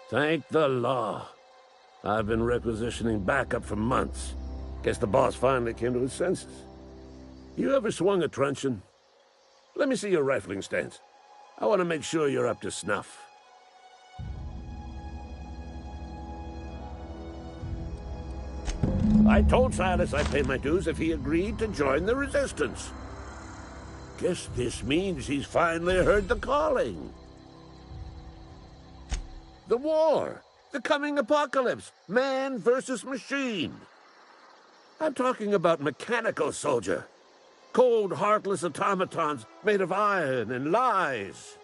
Thank the law. I've been requisitioning backup for months. Guess the boss finally came to his senses. You ever swung a truncheon? Let me see your rifling stance. I want to make sure you're up to snuff. I told Silas I'd pay my dues if he agreed to join the Resistance. Guess this means he's finally heard the calling. The war! The coming apocalypse! Man versus machine! I'm talking about mechanical soldier. Cold, heartless automatons made of iron and lies.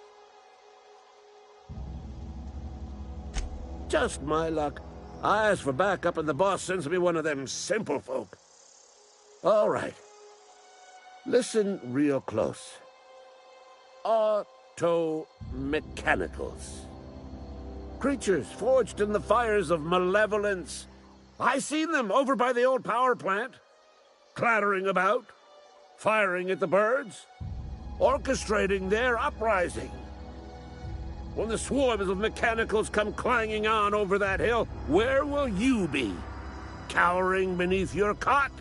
Just my luck. I ask for backup and the boss sends me one of them simple folk. All right. Listen real close. Auto-mechanicals. Creatures forged in the fires of malevolence. I seen them over by the old power plant. Clattering about. Firing at the birds. Orchestrating their uprising. When the swarms of mechanicals come clanging on over that hill, where will you be? Cowering beneath your cot?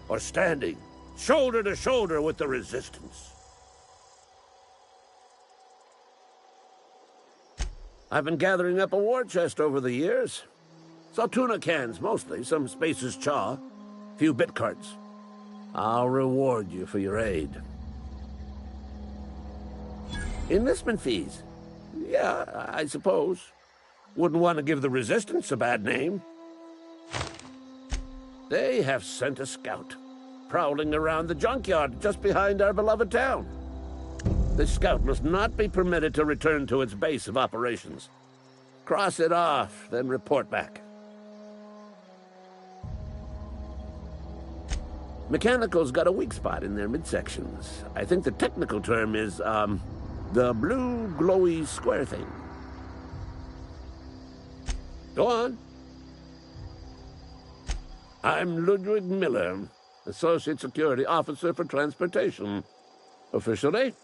Or standing, shoulder to shoulder with the Resistance? I've been gathering up a war chest over the years. Saw tuna cans, mostly, some Spacer's chaw, few bit carts. I'll reward you for your aid. Enlistment fees. Yeah, I suppose. Wouldn't want to give the Resistance a bad name. They have sent a scout, prowling around the junkyard just behind our beloved town. This scout must not be permitted to return to its base of operations. Cross it off, then report back. Mechanicals got a weak spot in their midsections. I think the technical term is, the blue glowy square thing. Go on. I'm Ludwig Miller, Associate Security Officer for Transportation. Officially?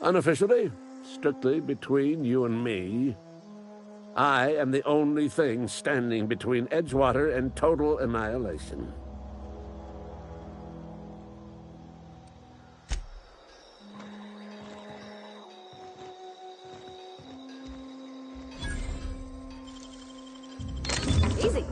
Unofficially? Strictly between you and me. I am the only thing standing between Edgewater and total annihilation. Easy.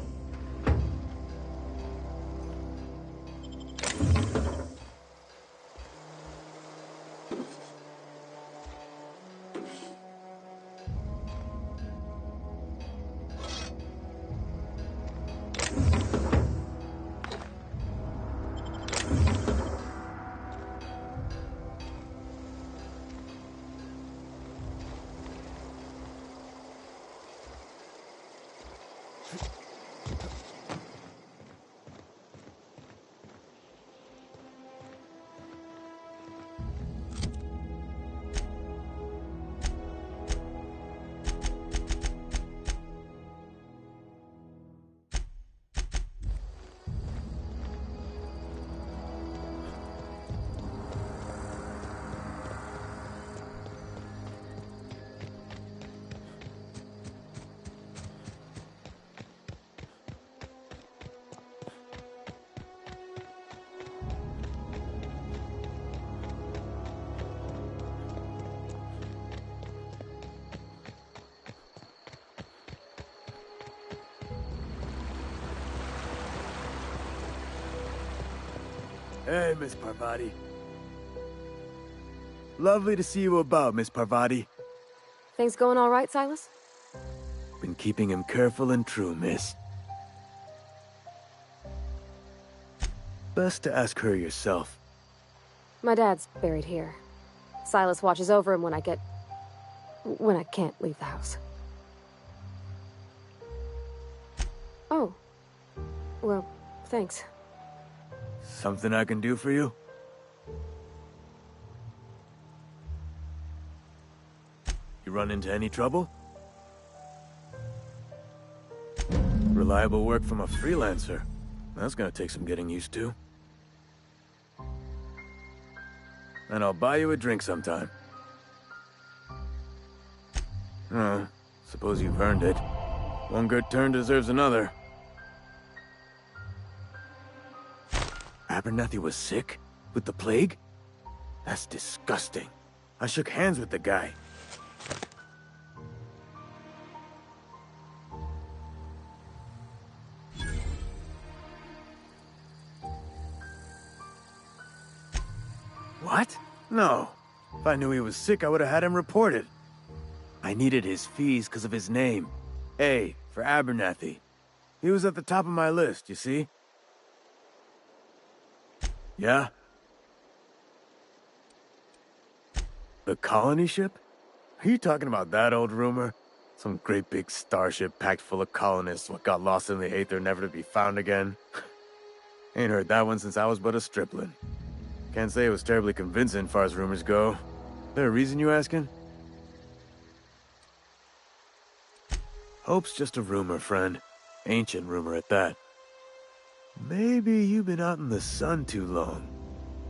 Hey, Miss Parvati. Lovely to see you about, Miss Parvati. Things going all right, Silas? Been keeping him careful and true, miss. Best to ask her yourself. My dad's buried here. Silas watches over him when I can't leave the house. Oh. Well, thanks. Something I can do for you? You run into any trouble? Reliable work from a freelancer. That's gonna take some getting used to. and I'll buy you a drink sometime. Oh, suppose you've earned it. One good turn deserves another. Abernathy was sick? With the plague? That's disgusting. I shook hands with the guy. What? No. If I knew he was sick, I would have had him reported. I needed his fees because of his name. A, for Abernathy. He was at the top of my list, you see? Yeah? The colony ship? Are you talking about that old rumor? Some great big starship packed full of colonists what got lost in the aether never to be found again? Ain't heard that one since I was but a stripling. Can't say it was terribly convincing far as rumors go. There a reason you asking? Hope's just a rumor, friend. Ancient rumor at that. Maybe you've been out in the sun too long.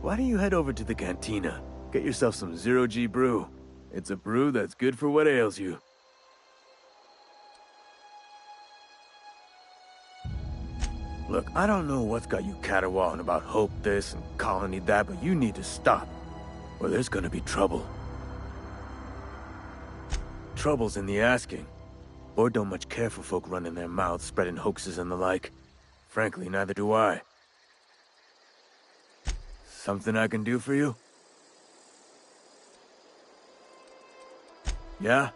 Why don't you head over to the cantina? Get yourself some Zero-G brew. It's a brew that's good for what ails you. Look, I don't know what's got you caterwauling about Hope this and Colony that, but you need to stop, or there's gonna be trouble. Trouble's in the asking. Board don't much care for folk running their mouths, spreading hoaxes and the like. Frankly, neither do I. Something I can do for you? Yeah?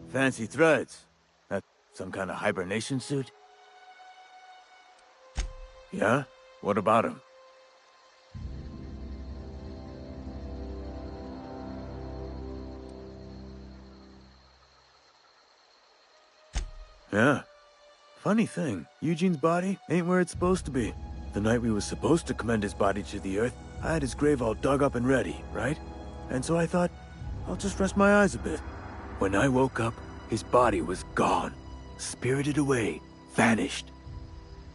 Fancy threads. That some kind of hibernation suit? Yeah? What about him? Yeah. Funny thing, Eugene's body ain't where it's supposed to be. The night we was supposed to commend his body to the earth, I had his grave all dug up and ready, right? And so I thought, I'll just rest my eyes a bit. When I woke up, his body was gone. Spirited away, vanished.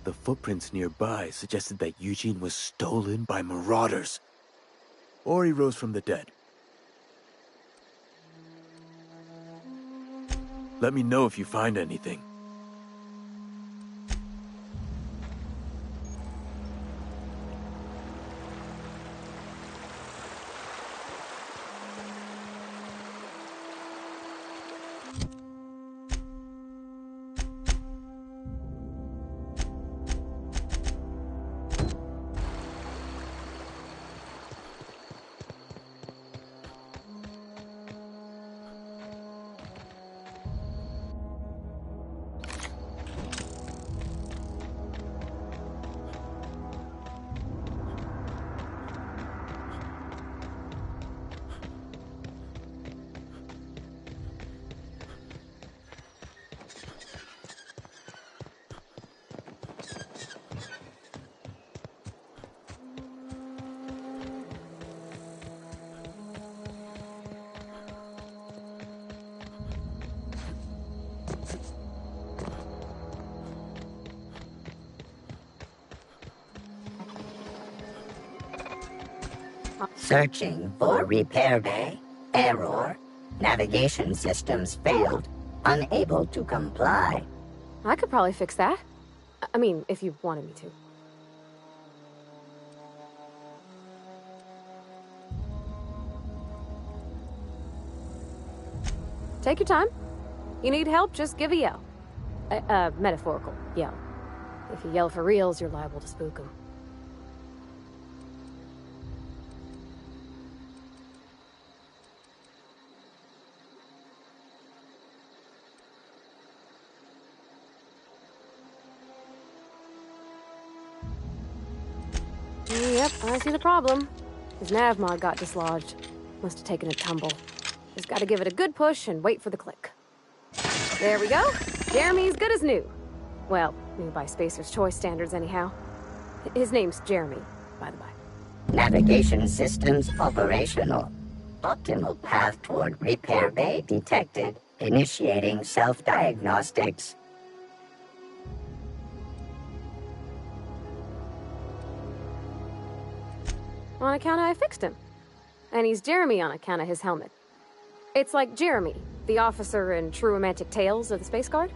The footprints nearby suggested that Eugene was stolen by marauders. Or he rose from the dead. Let me know if you find anything. Searching for repair bay. Error. Navigation systems failed. Unable to comply. I could probably fix that. I mean, if you wanted me to. Take your time. You need help, just give a yell. Metaphorical yell. If you yell for reals, you're liable to spook them. Yep, I see the problem. His nav mod got dislodged. Must have taken a tumble. Just gotta give it a good push and wait for the click. There we go. Jeremy's good as new. Well, new by Spacer's Choice standards anyhow. His name's Jeremy, by the by. Navigation systems operational. Optimal path toward repair bay detected. Initiating self-diagnostics. On account of I fixed him. And he's Jeremy on account of his helmet. It's like Jeremy, the officer in True Romantic Tales of the Space Guard.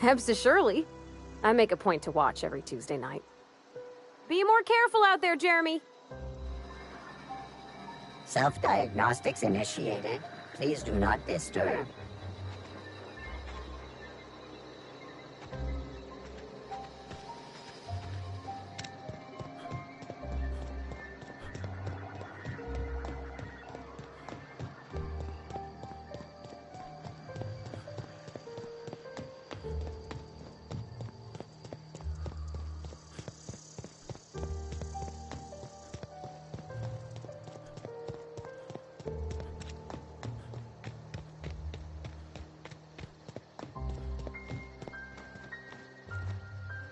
Hebs to Shirley. I make a point to watch every Tuesday night. Be more careful out there, Jeremy. Self-diagnostics initiated. Please do not disturb.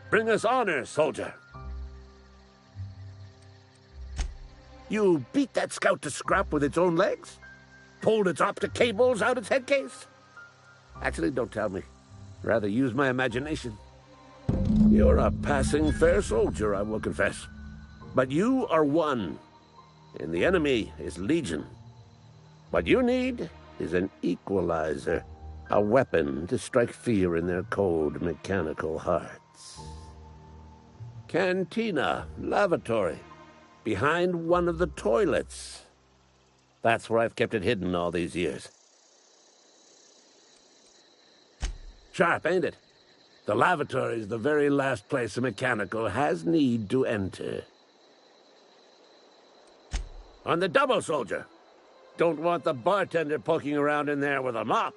Bring us honor, soldier. You beat that scout to scrap with its own legs? Pulled its optic cables out its head case? Actually, don't tell me. Rather use my imagination. You're a passing fair soldier, I will confess. But you are one, and the enemy is legion. What you need is an equalizer, a weapon to strike fear in their cold, mechanical hearts. Cantina, lavatory, behind one of the toilets. That's where I've kept it hidden all these years. Sharp, ain't it? The lavatory is the very last place a mechanical has need to enter. On the double, soldier. Don't want the bartender poking around in there with a mop.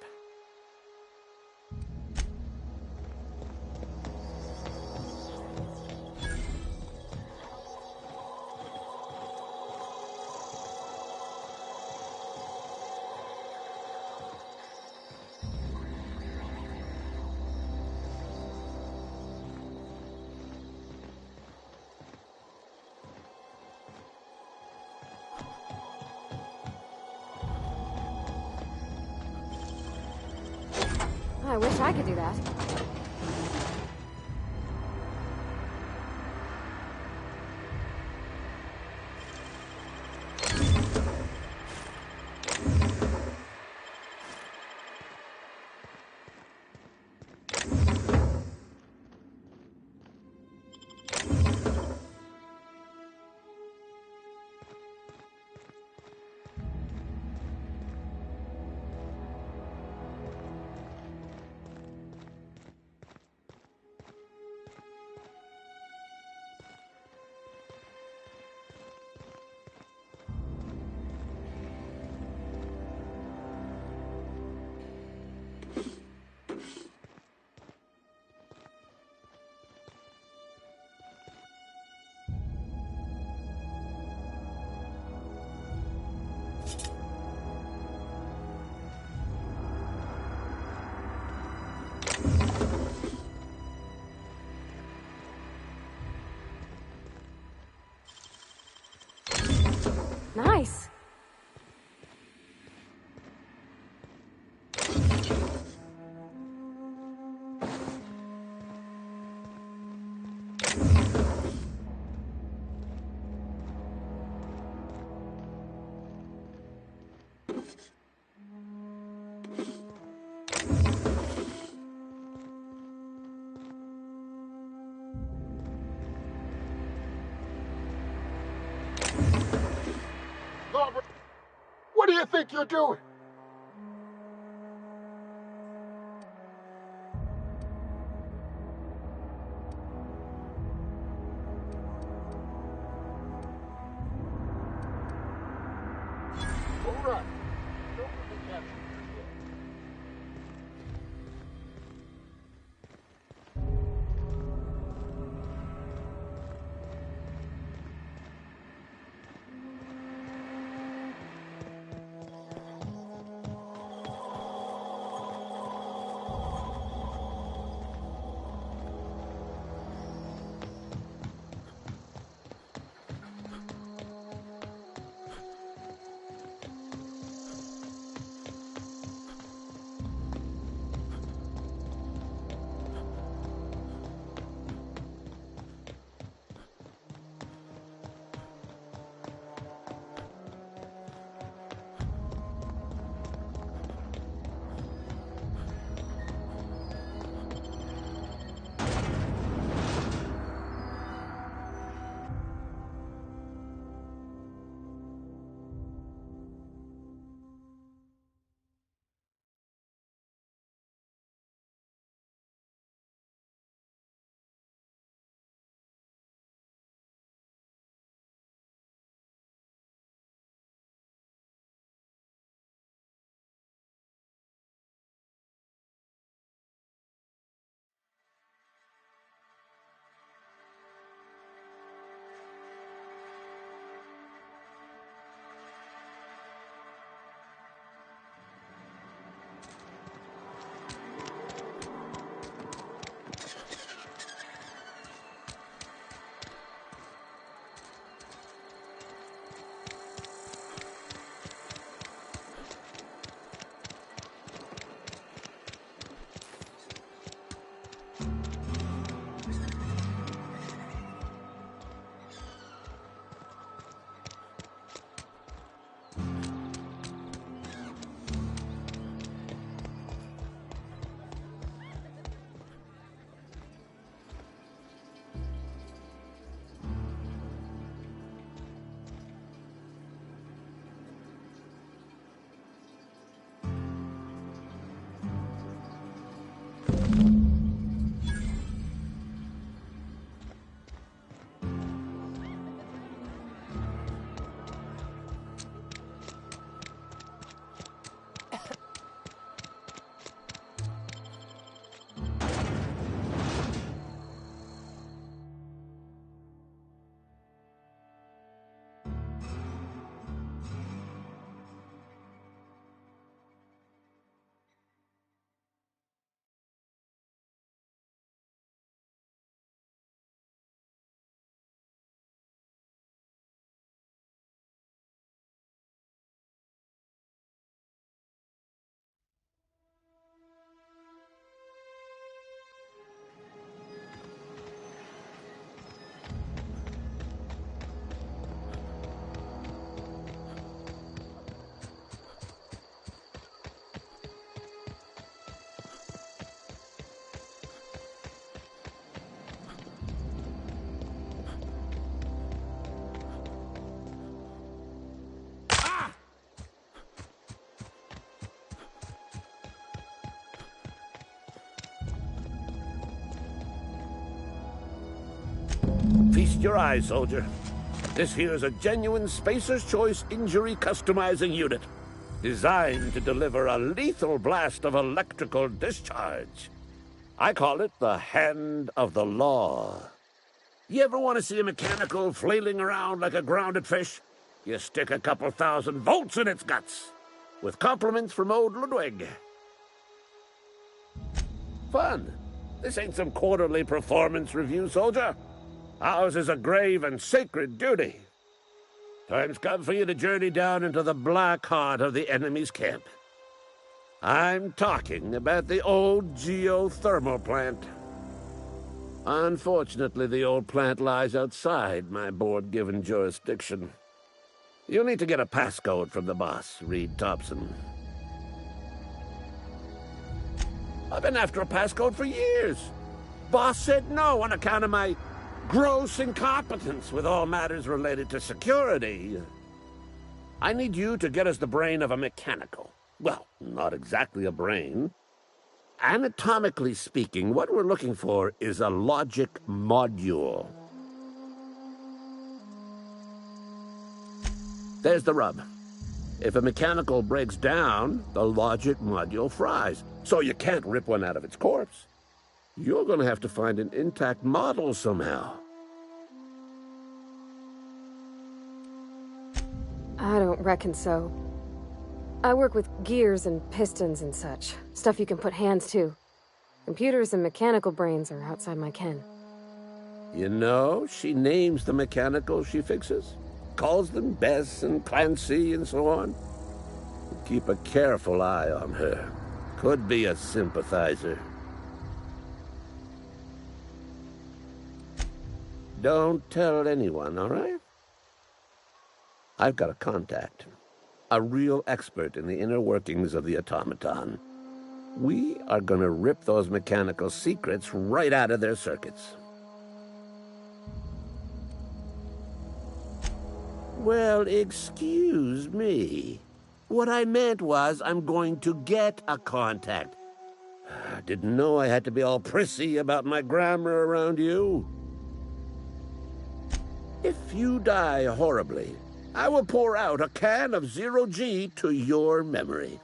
I wish I could do that. Nice. What do you think you're doing? All right. Don't let me capture you yet. Feast your eyes, soldier. This here's a genuine Spacer's Choice injury customizing unit, designed to deliver a lethal blast of electrical discharge. I call it the Hand of the Law. You ever want to see a mechanical flailing around like a grounded fish? You stick a couple thousand volts in its guts. With compliments from old Ludwig. Fun. This ain't some quarterly performance review, soldier. Ours is a grave and sacred duty. Time's come for you to journey down into the black heart of the enemy's camp. I'm talking about the old geothermal plant. Unfortunately, the old plant lies outside my board-given jurisdiction. You'll need to get a passcode from the boss, Reed Thompson. I've been after a passcode for years. Boss said no on account of my gross incompetence with all matters related to security. I need you to get us the brain of a mechanical. Well, not exactly a brain. Anatomically speaking, what we're looking for is a logic module. There's the rub. If a mechanical breaks down, the logic module fries, so you can't rip one out of its corpse. You're going to have to find an intact model somehow. I don't reckon so. I work with gears and pistons and such. Stuff you can put hands to. Computers and mechanical brains are outside my ken. You know, she names the mechanicals she fixes. Calls them Bess and Clancy and so on. Keep a careful eye on her. Could be a sympathizer. Don't tell anyone, all right? I've got a contact. A real expert in the inner workings of the automaton. We are gonna rip those mechanical secrets right out of their circuits. Well, excuse me. What I meant was I'm going to get a contact. I didn't know I had to be all prissy about my grammar around you. If you die horribly, I will pour out a can of Zero-G to your memory.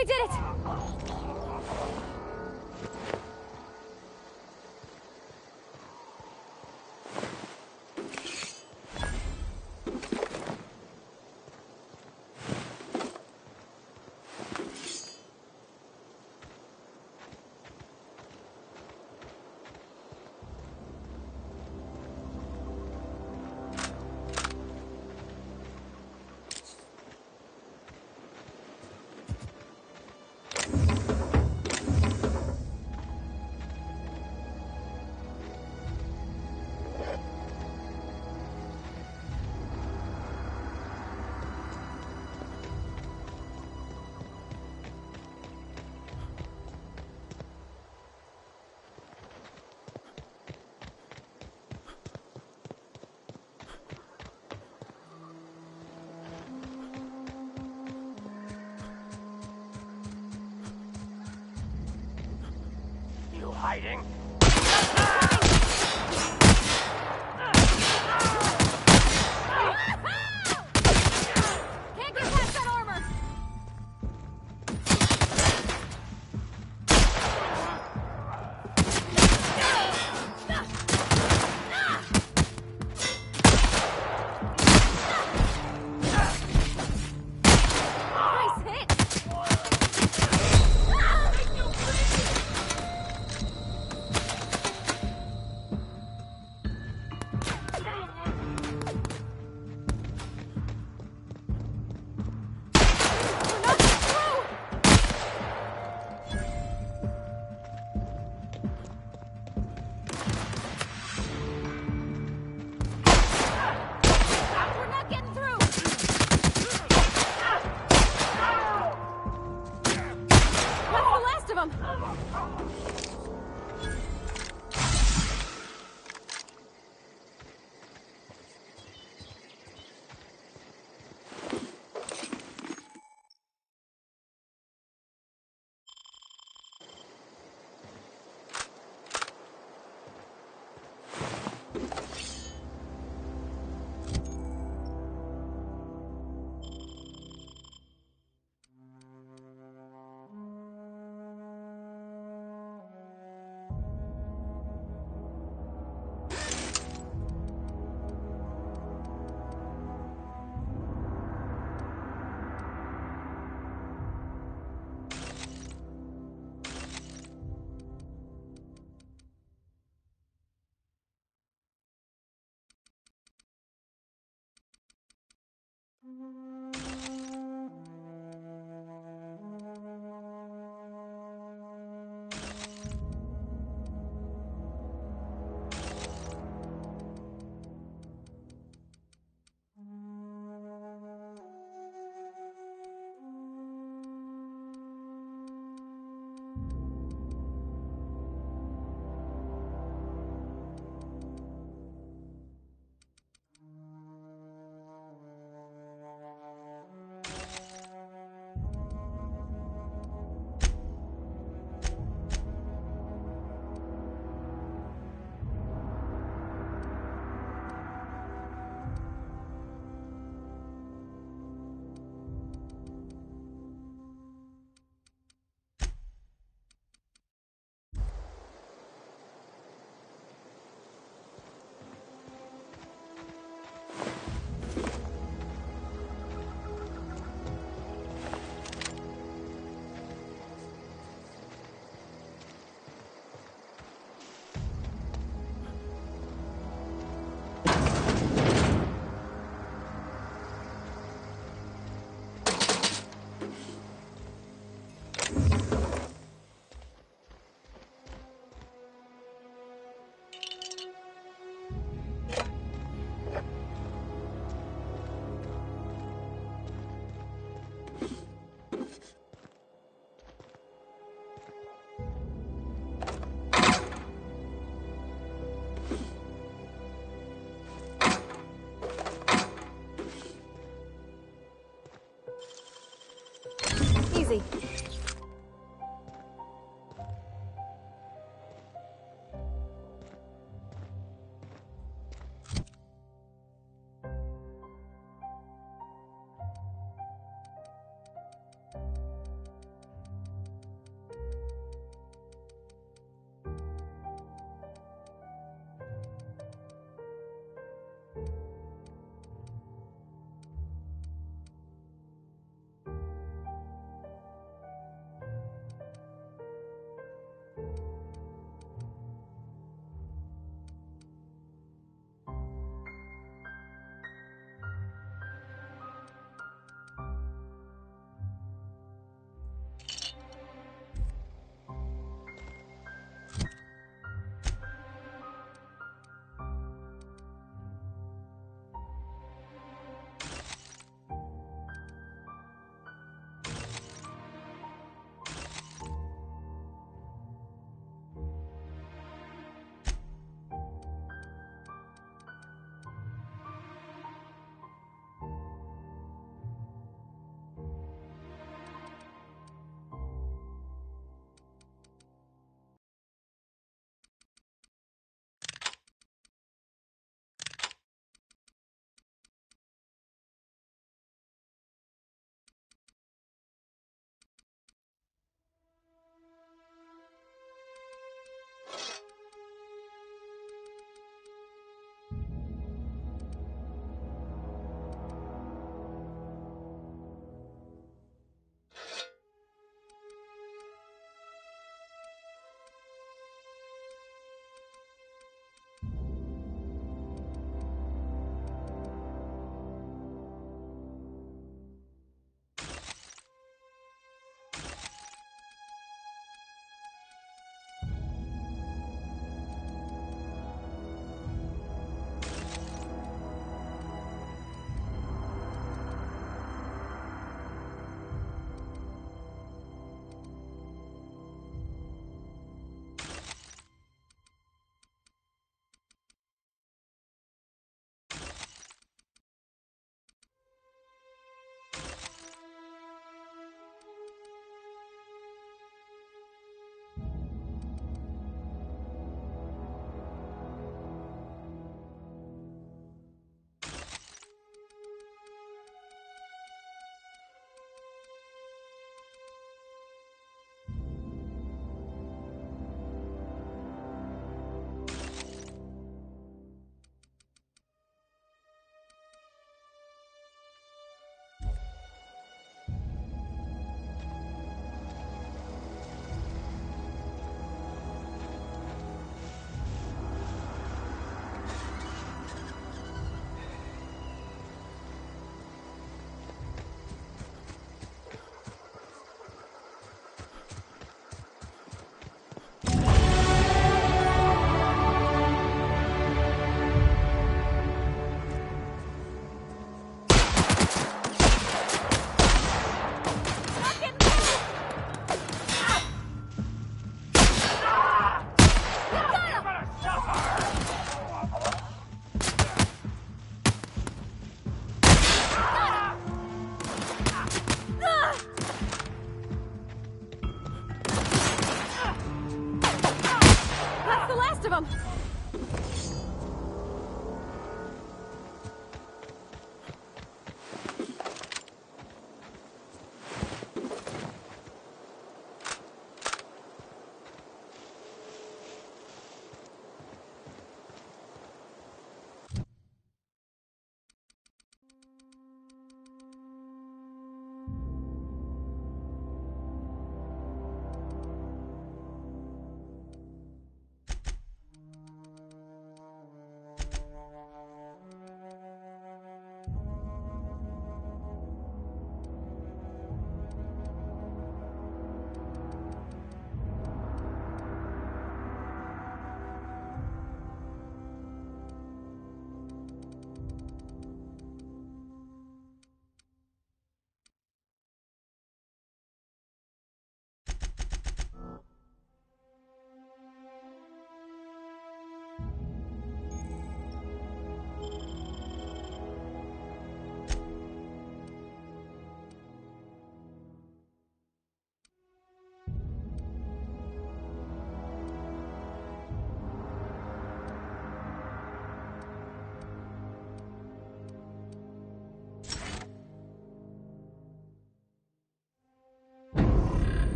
We did it! You hiding? Can't get past that armor! Nice hit! We're not getting through! What's the last of them? Easy.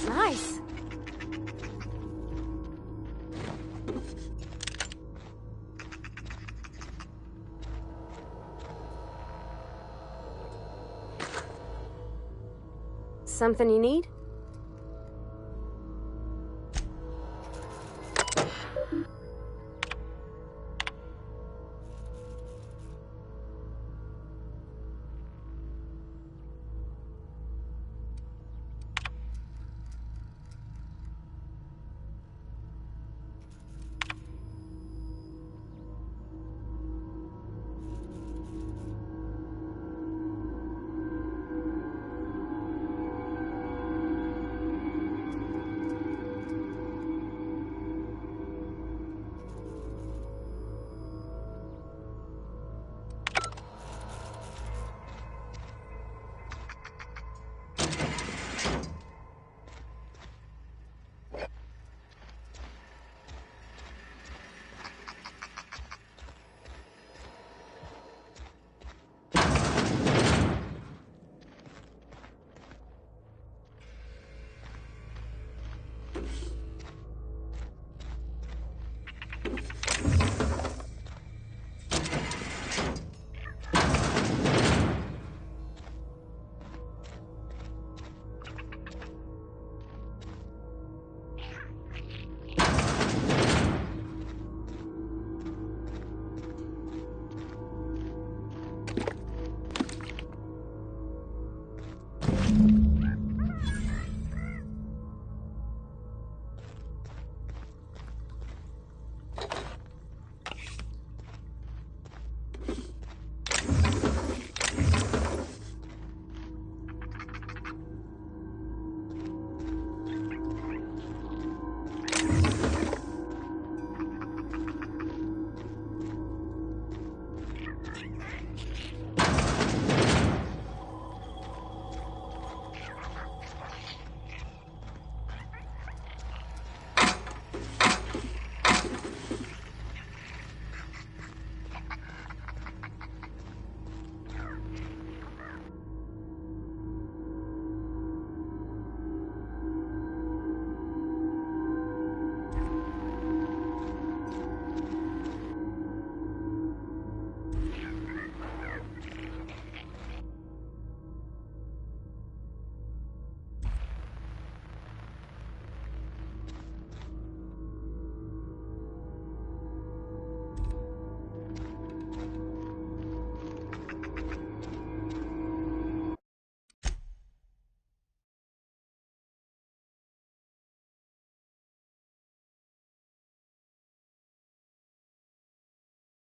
Nice. Something you need?